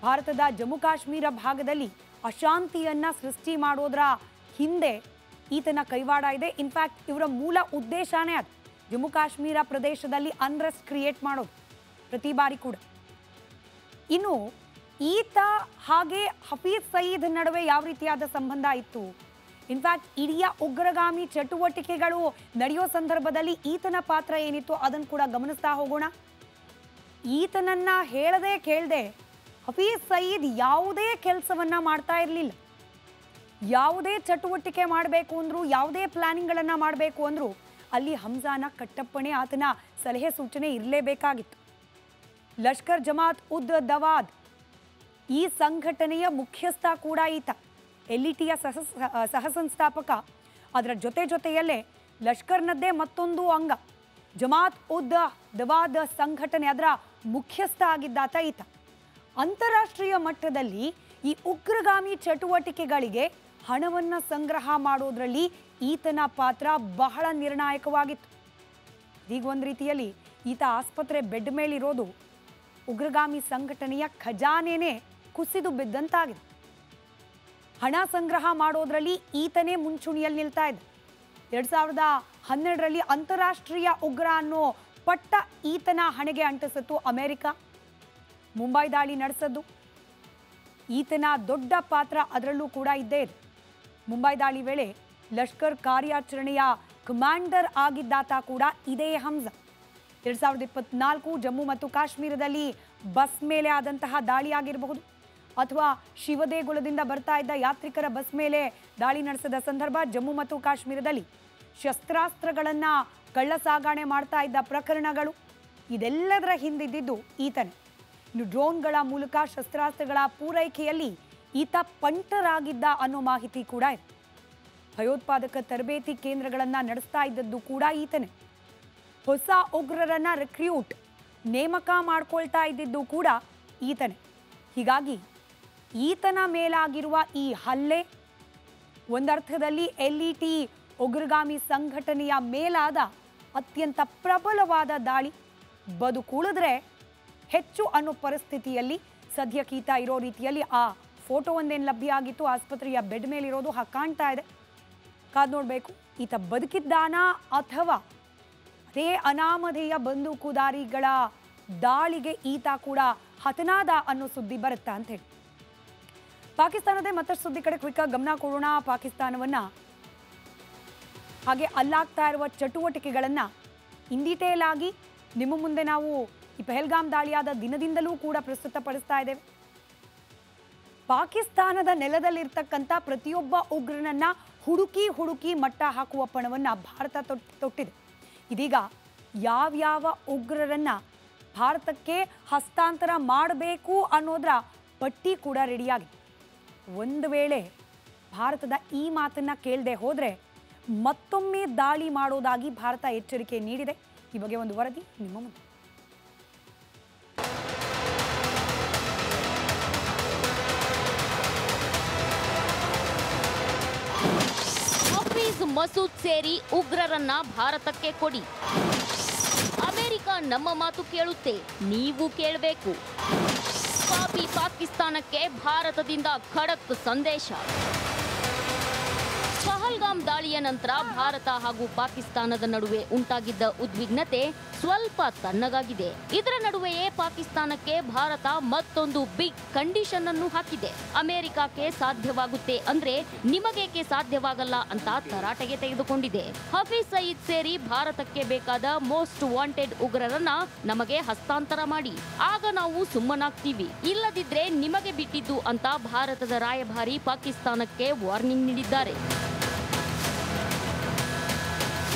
ಭಾರತದ ಜಮ್ಮು ಕಾಶ್ಮೀರ ಭಾಗದಲ್ಲಿ ಅಶಾಂತಿಯನ್ನ ಸೃಷ್ಟಿ ಮಾಡೋದ್ರ ಹಿಂದೆ ಈತನ ಕೈವಾಡ ಇದೆ. ಇನ್ಫ್ಯಾಕ್ಟ್ ಇವರ ಮೂಲ ಉದ್ದೇಶನೇ ಅದು, ಜಮ್ಮು ಕಾಶ್ಮೀರ ಪ್ರದೇಶದಲ್ಲಿ ಅನ್ರೆಸ್ಟ್ ಕ್ರಿಯೇಟ್ ಮಾಡೋದು. ಪ್ರತಿ ಬಾರಿ ಕೂಡ. ಇನ್ನು ಈತ ಹಾಗೆ ಹಫೀಜ್ ಸಯೀದ್ ನಡುವೆ ಯಾವ ರೀತಿಯಾದ ಸಂಬಂಧ ಇತ್ತು, ಇನ್ಫ್ಯಾಕ್ಟ್ ಇಡೀ ಉಗ್ರಗಾಮಿ ಚಟುವಟಿಕೆಗಳು ನಡೆಯೋ ಸಂದರ್ಭದಲ್ಲಿ ಈತನ ಪಾತ್ರ ಏನಿತ್ತು ಅದನ್ನು ಕೂಡ ಗಮನಿಸ್ತಾ ಹೋಗೋಣ. ಈತನನ್ನ ಹೇಳದೆ ಕೇಳದೆ ಹಫೀಜ್ ಸಯೀದ್ ಯಾವುದೇ ಕೆಲಸವನ್ನ ಮಾಡ್ತಾ ಇರಲಿಲ್ಲ. ಯಾವುದೇ ಚಟುವಟಿಕೆ ಮಾಡಬೇಕು ಅಂದ್ರು, ಯಾವುದೇ ಪ್ಲಾನಿಂಗ್ಗಳನ್ನು ಮಾಡಬೇಕು ಅಂದ್ರು ಅಲ್ಲಿ ಹಮ್ಜಾನ ಕಟ್ಟಪ್ಪಣೆ, ಆತನ ಸಲಹೆ ಸೂಚನೆ ಇರಲೇಬೇಕಾಗಿತ್ತು. ಲಷ್ಕರ್ ಜಮಾತ್ ಉದ್ ದವಾದ್ ಈ ಸಂಘಟನೆಯ ಮುಖ್ಯಸ್ಥ ಕೂಡ ಈತ, LETಯ ಸಹ ಸಂಸ್ಥಾಪಕ. ಅದರ ಜೊತೆಯಲ್ಲೇ ಲಷ್ಕರ್ನದ್ದೇ ಮತ್ತೊಂದು ಅಂಗ ಜಮಾತ್ ಉದ್ ದವಾದ್ ಸಂಘಟನೆ, ಅದರ ಮುಖ್ಯಸ್ಥ ಆಗಿದ್ದಾತ ಈತ. ಅಂತಾರಾಷ್ಟ್ರೀಯ ಮಟ್ಟದಲ್ಲಿ ಈ ಉಗ್ರಗಾಮಿ ಚಟುವಟಿಕೆಗಳಿಗೆ ಹಣವನ್ನು ಸಂಗ್ರಹ ಮಾಡೋದ್ರಲ್ಲಿ ಈತನ ಪಾತ್ರ ಬಹಳ ನಿರ್ಣಾಯಕವಾಗಿತ್ತು. ಈಗ ಒಂದು ರೀತಿಯಲ್ಲಿ ಈತ ಆಸ್ಪತ್ರೆ ಬೆಡ್ ಮೇಲಿರೋದು ಉಗ್ರಗಾಮಿ ಸಂಘಟನೆಯ ಖಜಾನೆನೇ ಕುಸಿದು ಬಿದ್ದಂತಾಗಿದೆ. ಹಣ ಸಂಗ್ರಹ ಮಾಡೋದ್ರಲ್ಲಿ ಈತನೇ ಮುಂಚೂಣಿಯಲ್ಲಿ ನಿಲ್ತಾ ಇದ್ದ. 2012ರಲ್ಲಿ ಅಂತಾರಾಷ್ಟ್ರೀಯ ಉಗ್ರ ಅನ್ನೋ ಪಟ್ಟ ಈತನ ಹಣೆಗೆ ಅಂಟಿಸಿತ್ತು ಅಮೆರಿಕ. ಮುಂಬೈ ದಾಳಿ ನಡೆಸದ್ದು ಈತನ ದೊಡ್ಡ ಪಾತ್ರ ಅದರಲ್ಲೂ ಕೂಡ ಇದ್ದೇ ಇದೆ. ಮುಂಬೈ ದಾಳಿ ವೇಳೆ ಲಷ್ಕರ್ ಕಾರ್ಯಾಚರಣೆಯ ಕಮಾಂಡರ್ ಆಗಿದ್ದಾತ ಕೂಡ ಇದೇ ಹಮ್ಜಾ. 2024 ಜಮ್ಮು ಮತ್ತು ಕಾಶ್ಮೀರದಲ್ಲಿ ಬಸ್ ಮೇಲೆ ಆದಂತಹ ದಾಳಿ ಆಗಿರಬಹುದು, ಅಥವಾ ಶಿವದೇಗುಲದಿಂದ ಬರ್ತಾ ಇದ್ದ ಯಾತ್ರಿಕರ ಬಸ್ ಮೇಲೆ ದಾಳಿ ನಡೆಸಿದ ಸಂದರ್ಭ ಜಮ್ಮು ಮತ್ತು ಕಾಶ್ಮೀರದಲ್ಲಿ ಶಸ್ತ್ರಾಸ್ತ್ರಗಳನ್ನು ಕಳ್ಳ ಸಾಗಣೆ ಮಾಡ್ತಾ ಇದ್ದ ಪ್ರಕರಣಗಳು, ಇದೆಲ್ಲದರ ಹಿಂದಿದ್ದು ಈತನೇ. ಇನ್ನು ಡ್ರೋನ್ಗಳ ಮೂಲಕ ಶಸ್ತ್ರಾಸ್ತ್ರಗಳ ಪೂರೈಕೆಯಲ್ಲಿ ಈತ ಪಂಟರಾಗಿದ್ದ ಅನ್ನೋ ಮಾಹಿತಿ ಕೂಡ ಇದೆ. ಭಯೋತ್ಪಾದಕ ತರಬೇತಿ ಕೇಂದ್ರಗಳನ್ನು ನಡೆಸ್ತಾ ಇದ್ದದ್ದು ಕೂಡ ಈತನೇ. ಹೊಸ ಉಗ್ರರನ್ನ ರಿಕ್ರೂಟ್ ನೇಮಕ ಮಾಡ್ಕೊಳ್ತಾ ಇದ್ದಿದ್ದು ಕೂಡ ಈತನೇ. ಹೀಗಾಗಿ ಈತನ ಮೇಲಾಗಿರುವ ಈ ಹಲ್ಲೆ ಒಂದರ್ಥದಲ್ಲಿ LET ಉಗ್ರಗಾಮಿ ಸಂಘಟನೆಯ ಮೇಲಾದ ಅತ್ಯಂತ ಪ್ರಬಲವಾದ ದಾಳಿ. ಬದುಕುಳಿದ್ರೆ ಹೆಚ್ಚು ಅನ್ನೋ ಪರಿಸ್ಥಿತಿಯಲ್ಲಿ ಸದ್ಯಕ್ಕೀತ ಇರೋ ರೀತಿಯಲ್ಲಿ ಆ ಫೋಟೋ ಒಂದೇನು ಲಭ್ಯ ಆಗಿತ್ತು, ಆಸ್ಪತ್ರೆಯ ಬೆಡ್ ಮೇಲಿರೋದು ಹಾಗೆ ಕಾಣ್ತಾ ಇದೆ. ಕಾದು ನೋಡಬೇಕು ಈತ ಬದುಕಿದ್ದಾನಾ ಅಥವಾ ಅದೇ ಅನಾಮಧೇಯ ಬಂದೂಕುದಾರಿಗಳ ದಾಳಿಗೆ ಈತ ಕೂಡ ಹತನಾದ ಅನ್ನೋ ಸುದ್ದಿ ಬರುತ್ತಾ ಅಂತ ಹೇಳಿ. ಪಾಕಿಸ್ತಾನದ ಮತ್ತಷ್ಟು ಸುದ್ದಿ ಕಡೆ ಕ್ವಿಕ್ ಗಮನ ಕೊಡೋಣ. ಪಾಕಿಸ್ತಾನವನ್ನ ಹಾಗೆ ಅಲ್ಲಾಗ್ತಾ ಇರುವ ಚಟುವಟಿಕೆಗಳನ್ನ ಇನ್ ಡೀಟೇಲ್ ಆಗಿ ನಿಮ್ಮ ಮುಂದೆ ನಾವು ಈ ಪಹಲ್ಗಾಮ್ ದಾಳಿಯಾದ ದಿನದಿಂದಲೂ ಕೂಡ ಪ್ರಸ್ತುತಪಡಿಸ್ತಾ ಇದ್ದೇವೆ. ಪಾಕಿಸ್ತಾನದ ನೆಲದಲ್ಲಿರ್ತಕ್ಕಂಥ ಪ್ರತಿಯೊಬ್ಬ ಉಗ್ರನನ್ನ ಹುಡುಕಿ ಮಟ್ಟ ಹಾಕುವ ಪಣವನ್ನ ಭಾರತ ತೊಟ್ಟಿದೆ. ಇದೀಗ ಯಾವ್ಯಾವ ಉಗ್ರರನ್ನ ಭಾರತಕ್ಕೆ ಹಸ್ತಾಂತರ ಮಾಡಬೇಕು ಅನ್ನೋದರ ಪಟ್ಟಿ ಕೂಡ ರೆಡಿಯಾಗಿದೆ. ಒಂದು ವೇಳೆ ಭಾರತದ ಈ ಮಾತನ್ನ ಕೇಳದೆ ಹೋದರೆ ಮತ್ತೊಮ್ಮೆ ದಾಳಿ ಮಾಡೋದಾಗಿ ಭಾರತ ಎಚ್ಚರಿಕೆ ನೀಡಿದೆ. ಈ ಬಗ್ಗೆ ಒಂದು ವರದಿ ನಿಮ್ಮ ಮುಂದೆ. ಹಫೀಜ್ ಮಸೂದ್ ಸೇರಿ ಉಗ್ರರನ್ನ ಭಾರತಕ್ಕೆ ಕೊಡಿ. ಅಮೆರಿಕ ನಮ್ಮ ಮಾತು ಕೇಳುತ್ತೆ, ನೀವು ಕೇಳಬೇಕು. ಪಾಪಿ ಪಾಕಿಸ್ತಾನಕ್ಕೆ ಭಾರತದಿಂದ ಖಡಕ್ ಸಂದೇಶ. ಪಹಲ್ಗಾಮ್ ದಾಳಿಯ ನಂತರ ಭಾರತ ಹಾಗೂ ಪಾಕಿಸ್ತಾನದ ನಡುವೆ ಉಂಟಾಗಿದ್ದ ಉದ್ವಿಗ್ನತೆ ಸ್ವಲ್ಪ ತಣ್ಣಗಾಗಿದೆ. ಇದರ ನಡುವೆಯೇ ಪಾಕಿಸ್ತಾನಕ್ಕೆ ಭಾರತ ಮತ್ತೊಂದು ಬಿಗ್ ಕಂಡೀಷನ್ ಅನ್ನು ಹಾಕಿದೆ. ಅಮೆರಿಕಕ್ಕೆ ಸಾಧ್ಯವಾಗುತ್ತೆ ಅಂದ್ರೆ ನಿಮಗೇಕೆ ಸಾಧ್ಯವಾಗಲ್ಲ ಅಂತ ತರಾಟೆಗೆ ತೆಗೆದುಕೊಂಡಿದೆ. ಹಫೀಜ್ ಸಯೀದ್ ಸೇರಿ ಭಾರತಕ್ಕೆ ಬೇಕಾದ ಮೋಸ್ಟ್ ವಾಂಟೆಡ್ ಉಗ್ರರನ್ನ ನಮಗೆ ಹಸ್ತಾಂತರ ಮಾಡಿ, ಆಗ ನಾವು ಸುಮ್ಮನಾಗ್ತೀವಿ, ಇಲ್ಲದಿದ್ರೆ ನಿಮಗೆ ಬಿಟ್ಟಿದ್ದು ಅಂತ ಭಾರತದ ರಾಯಭಾರಿ ಪಾಕಿಸ್ತಾನಕ್ಕೆ ವಾರ್ನಿಂಗ್ ನೀಡಿದ್ದಾರೆ.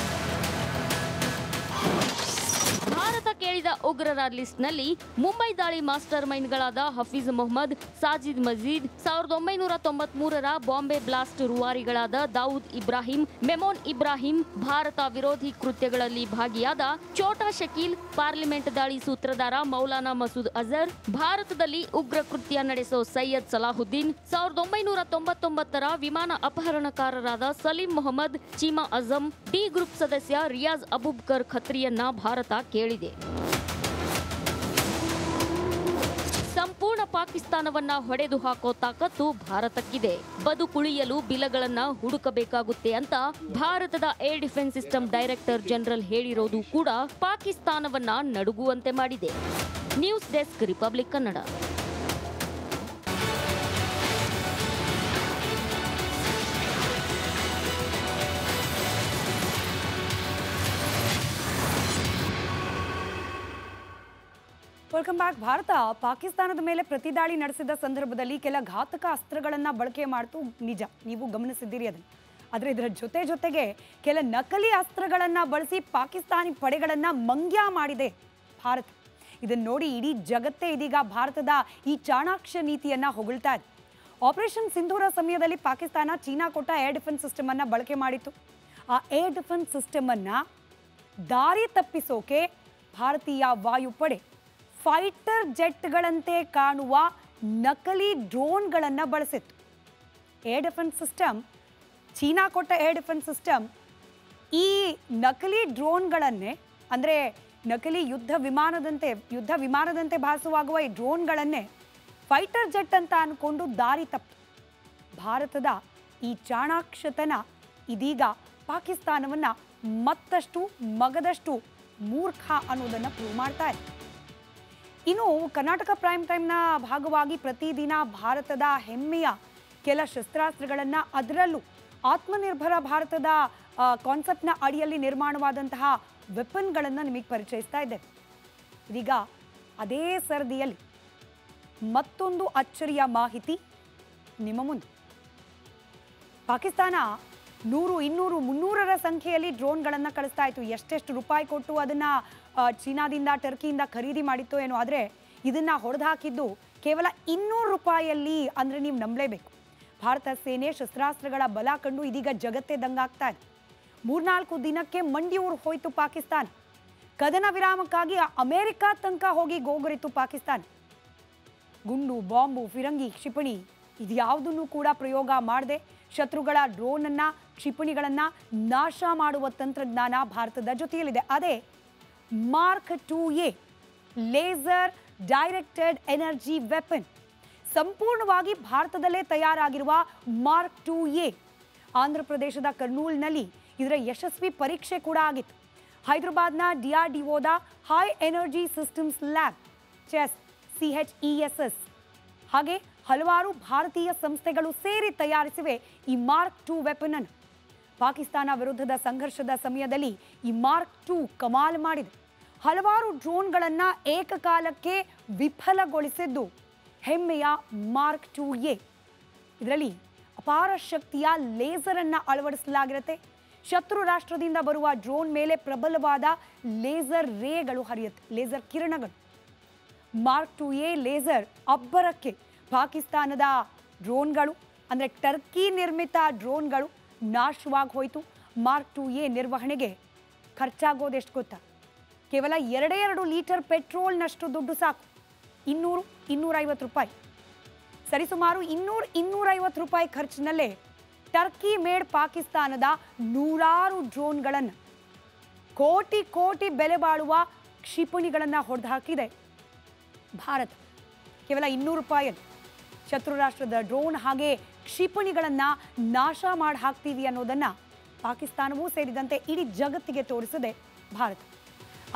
ಭಾರತ ಕೇಳಿದ ಉಗ್ರರ ಲಿಸ್ಟ್ನಲ್ಲಿ ಮುಂಬೈ ದಾಳಿ ಮಾಸ್ಟರ್ ಮೈಂಡ್ಗಳಾದ ಹಫೀಜ್ ಮೊಹಮ್ಮದ್, ಸಾಜಿದ್ ಮಜೀದ್, 1993ರ ಬಾಂಬೆ ಬ್ಲಾಸ್ಟ್ ರೂವಾರಿಗಳಾದ ದಾವೂದ್ ಇಬ್ರಾಹಿಂ, ಮೆಮೋನ್ ಇಬ್ರಾಹಿಂ, ಭಾರತ ವಿರೋಧಿ ಕೃತ್ಯಗಳಲ್ಲಿ ಭಾಗಿಯಾದ ಛೋಟಾ ಶಕೀಲ್, ಪಾರ್ಲಿಮೆಂಟ್ ದಾಳಿ ಸೂತ್ರಧಾರ ಮೌಲಾನಾ ಮಸೂದ್ ಅಜರ್, ಭಾರತದಲ್ಲಿ ಉಗ್ರ ಕೃತ್ಯ ನಡೆಸೋ ಸೈಯದ್ ಸಲಾಹುದ್ದೀನ್, 1999ರ ವಿಮಾನ ಅಪಹರಣಕಾರರಾದ ಸಲೀಂ ಮೊಹಮ್ಮದ್, ಚೀಮಾ ಅಜಂ, ಡಿ ಗ್ರೂಪ್ ಸದಸ್ಯ ರಿಯಾಜ್ ಅಬೂಬಕರ್ ಖತ್ರಿಯನ್ನ ಭಾರತ ಕೇಳಿದೆ. ಸಂಪೂರ್ಣ ಪಾಕಿಸ್ತಾನವನ್ನ ಹೊಡೆದು ಹಾಕೋ ತಾಕತ್ತು ಭಾರತಕ್ಕಿದೆ. ಬದುಕುಳಿಯಲು ಬಿಲಗಳನ್ನ ಹುಡುಕಬೇಕಾಗುತ್ತೆ ಅಂತ ಭಾರತದ air defence system director general ಹೇಳಿರೋದು ಕೂಡ ಪಾಕಿಸ್ತಾನವನ್ನ ನಡುಗುವಂತೆ ಮಾಡಿದೆ. News desk republic Kannada. Welcome back. Bharat ಪಾಕಿಸ್ತಾನದ ಮೇಲೆ ಪ್ರತಿದಾಳಿ ನಡೆಸಿದ ಸಂದರ್ಭದಲ್ಲಿ ಕೆಲ ಘಾತಕ ಅಸ್ತ್ರಗಳನ್ನು ಬಳಕೆ ಮಾಡ್ತು, ನಿಜ, ನೀವು ಗಮನಿಸಿದ್ದೀರಿ ಅದನ್ನು. ಆದರೆ ಇದರ ಜೊತೆಗೆ ಕೆಲ ನಕಲಿ ಅಸ್ತ್ರಗಳನ್ನು ಬಳಸಿ ಪಾಕಿಸ್ತಾನಿ ಪಡೆಗಳನ್ನು ಮಂಗ್ಯ ಮಾಡಿದೆ ಭಾರತ. ಇದನ್ನು ನೋಡಿ ಇಡೀ ಜಗತ್ತೇ ಇದೀಗ ಭಾರತದ ಈ ಚಾಣಾಕ್ಷ ನೀತಿಯನ್ನು ಹೊಗಳ್ತಾ ಇದೆ. ಆಪರೇಷನ್ ಸಿಂಧೂರ ಸಮಯದಲ್ಲಿ ಪಾಕಿಸ್ತಾನ ಚೀನಾ ಕೊಟ್ಟ ಏರ್ ಡಿಫೆನ್ಸ್ ಸಿಸ್ಟಮನ್ನು ಬಳಕೆ ಮಾಡಿತ್ತು. ಆ ಏರ್ ಡಿಫೆನ್ಸ್ ಸಿಸ್ಟಮನ್ನು ದಾರಿ ತಪ್ಪಿಸೋಕೆ ಭಾರತೀಯ ವಾಯುಪಡೆ ಫೈಟರ್ ಜೆಟ್ಗಳಂತೆ ಕಾಣುವ ನಕಲಿ ಡ್ರೋನ್ಗಳನ್ನು ಬಳಸಿತ್ತು. ಏರ್ ಡಿಫೆನ್ಸ್ ಸಿಸ್ಟಮ್, ಚೀನಾ ಕೊಟ್ಟ ಏರ್ ಡಿಫೆನ್ಸ್ ಸಿಸ್ಟಮ್ ಈ ನಕಲಿ ಡ್ರೋನ್ಗಳನ್ನೇ, ಅಂದರೆ ನಕಲಿ ಯುದ್ಧ ವಿಮಾನದಂತೆ ಭಾಸವಾಗುವ ಈ ಡ್ರೋನ್ಗಳನ್ನೇ ಫೈಟರ್ ಜೆಟ್ ಅಂತ ಅಂದ್ಕೊಂಡು ದಾರಿ ತಪ್ಪು. ಭಾರತದ ಈ ಚಾಣಾಕ್ಷತನ ಇದೀಗ ಪಾಕಿಸ್ತಾನವನ್ನು ಮತ್ತಷ್ಟು ಮಗದಷ್ಟು ಮೂರ್ಖ ಅನ್ನೋದನ್ನು ಪ್ರೂವ್ ಮಾಡ್ತಾ ಇದೆ. ಇನ್ನು ಕರ್ನಾಟಕ ಪ್ರೈಮ್ ಟೈಮ್ನ ಭಾಗವಾಗಿ ಪ್ರತಿದಿನ ಭಾರತದ ಹೆಮ್ಮೆಯ ಕೆಲ ಶಸ್ತ್ರಾಸ್ತ್ರಗಳನ್ನು, ಅದರಲ್ಲೂ ಆತ್ಮನಿರ್ಭರ ಭಾರತದ ಕಾನ್ಸೆಪ್ಟ್ನ ಅಡಿಯಲ್ಲಿ ನಿರ್ಮಾಣವಾದಂತಹ ವೆಪನ್ಗಳನ್ನು ನಿಮಗೆ ಪರಿಚಯಿಸ್ತಾ ಇದ್ದೇವೆ. ಇದೀಗ ಅದೇ ಸರದಿಯಲ್ಲಿ ಮತ್ತೊಂದು ಅಚ್ಚರಿಯ ಮಾಹಿತಿ ನಿಮ್ಮ ಮುಂದೆ. ಪಾಕಿಸ್ತಾನ 100, 200, 300ರ ಸಂಖ್ಯೆಯಲ್ಲಿ ಡ್ರೋನ್ಗಳನ್ನು ಕಳಿಸ್ತಾ ಇತ್ತು. ಎಷ್ಟೆಷ್ಟು ರೂಪಾಯಿ ಕೊಟ್ಟು ಅದನ್ನು ಚೀನಾದಿಂದ, ಟರ್ಕಿಯಿಂದ ಖರೀದಿ ಮಾಡಿತ್ತೋ ಏನೋ. ಆದರೆ ಇದನ್ನು ಹೊಡೆದು ಹಾಕಿದ್ದು ಕೇವಲ 200 ರೂಪಾಯಿಯಲ್ಲಿ. ಅಂದರೆ ನೀವು ನಂಬಲೇಬೇಕು, ಭಾರತ ಸೇನೆ ಶಸ್ತ್ರಾಸ್ತ್ರಗಳ ಬಲ ಕಂಡು ಇದೀಗ ಜಗತ್ತೇ ದಂಗಾಗ್ತಾ ಇದೆ. 3-4 ದಿನಕ್ಕೆ ಮಂಡಿಯೂರು ಹೋಯಿತು ಪಾಕಿಸ್ತಾನ. ಕದನ ವಿರಾಮಕ್ಕಾಗಿ ಅಮೆರಿಕ ತನಕ ಹೋಗಿ ಗೋಗರಿತು ಪಾಕಿಸ್ತಾನ. ಗುಂಡು, ಬಾಂಬು, ಫಿರಂಗಿ, ಕ್ಷಿಪಣಿ ಇದ್ಯಾವುದನ್ನು ಕೂಡ ಪ್ರಯೋಗ ಮಾಡದೆ ಶತ್ರುಗಳ ಡ್ರೋನನ್ನು, ಕ್ಷಿಪಣಿಗಳನ್ನು ನಾಶ ಮಾಡುವ ತಂತ್ರಜ್ಞಾನ ಭಾರತದ ಜೊತೆಯಲ್ಲಿದೆ. ಅದೇ mark 2A laser directed energy weapon. ಸಂಪೂರ್ಣವಾಗಿ ಭಾರತದಲ್ಲೇ ತಯಾರಾಗಿರುವ ಮಾರ್ಕ್ 2A ಆಂಧ್ರ ಪ್ರದೇಶದ ಕರ್ನೂಲ್ನಲ್ಲಿ ಇದರ ಯಶಸ್ವಿ ಪರೀಕ್ಷೆ ಕೂಡ ಆಗಿತ್ತು. ಹೈದರಾಬಾದ್ನ DRDOದ high energy systems lab CHESS ಹಾಗೆ ಹಲವಾರು ಭಾರತೀಯ ಸಂಸ್ಥೆಗಳು ಸೇರಿ ತಯಾರಿಸಿವೆ ಈ ಮಾರ್ಕ್ 2 ವೆಪನ್ ಅನ್ನು. ಪಾಕಿಸ್ತಾನ ವಿರುದ್ಧದ ಸಂಘರ್ಷದ ಸಮಯದಲ್ಲಿ ಈ ಮಾರ್ಕ್ 2 ಕಮಾಲ್ ಮಾಡಿದೆ. ಹಲವಾರು ಡ್ರೋನ್ಗಳನ್ನು ಏಕಕಾಲಕ್ಕೆ ವಿಫಲಗೊಳಿಸಿದ್ದು ಹೆಮ್ಮೆಯ ಮಾರ್ಕ್ 2A. ಇದರಲ್ಲಿ ಅಪಾರ ಶಕ್ತಿಯ ಲೇಸರನ್ನು ಅಳವಡಿಸಲಾಗಿರುತ್ತೆ. ಶತ್ರು ರಾಷ್ಟ್ರದಿಂದ ಬರುವ ಡ್ರೋನ್ ಮೇಲೆ ಪ್ರಬಲವಾದ ಲೇಸರ್ ರೇಗಳು ಹರಿಯುತ್ತೆ, ಲೇಸರ್ ಕಿರಣಗಳು. ಮಾರ್ಕ್ 2A ಲೇಸರ್ ಅಬ್ಬರಕ್ಕೆ ಪಾಕಿಸ್ತಾನದ ಡ್ರೋನ್ಗಳು, ಅಂದರೆ ಟರ್ಕಿ ನಿರ್ಮಿತ ಡ್ರೋನ್ಗಳು ನಾಶವಾಗಿ ಹೋಯಿತು. ಮಾರ್ಕ್ 2A ನಿರ್ವಹಣೆಗೆ ಖರ್ಚಾಗೋದೆಷ್ಟು ಗೊತ್ತಾ? ಕೇವಲ 2 ಲೀಟರ್ ಪೆಟ್ರೋಲ್ನಷ್ಟು ದುಡ್ಡು ಸಾಕು. 200-250 ರೂಪಾಯಿ, ಸರಿಸುಮಾರು 200-250 ರೂಪಾಯಿ ಖರ್ಚಿನಲ್ಲೇ ಟರ್ಕಿ ಮೇಡ್ ಪಾಕಿಸ್ತಾನದ 100 ಡ್ರೋನ್ಗಳನ್ನು, ಕೋಟಿ ಬೆಲೆ ಬಾಳುವ ಕ್ಷಿಪಣಿಗಳನ್ನು ಹೊಡೆದು ಹಾಕಿದೆ ಭಾರತ. ಕೇವಲ 200 ರೂಪಾಯಿಯಲ್ಲಿ ಶತ್ರು ರಾಷ್ಟ್ರದ ಡ್ರೋನ್ ಹಾಗೆ ಕ್ಷಿಪಣಿಗಳನ್ನು ನಾಶ ಮಾಡಿ ಹಾಕ್ತೀವಿ ಅನ್ನೋದನ್ನು ಪಾಕಿಸ್ತಾನವೂ ಸೇರಿದಂತೆ ಇಡೀ ಜಗತ್ತಿಗೆ ತೋರಿಸಿದೆ ಭಾರತ.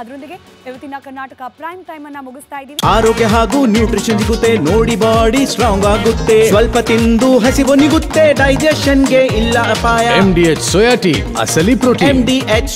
ಅದರೊಂದಿಗೆ ಇವತ್ತಿನ ಕರ್ನಾಟಕ ಪ್ರೈಮ್ ಟೈಮ್ ಅನ್ನ ಮುಗಿಸ್ತಾ ಇದ್ದೀವಿ. ಆರೋಗ್ಯ ಹಾಗೂ ನ್ಯೂಟ್ರಿಷನ್ ಸಿಗುತ್ತೆ, ನೋಡಿ ಬಾಡಿ ಸ್ಟ್ರಾಂಗ್ ಆಗುತ್ತೆ, ಸ್ವಲ್ಪ ತಿಂದು ಹಸಿವು ನಿಗುತ್ತೆ, ಡೈಜೆಷನ್ಗೆ ಇಲ್ಲ ಅಪಾಯ. MDH ಸೋಯಾ ಟೀ ಅಸಲಿ ಪ್ರೋಟೀನ್. MDH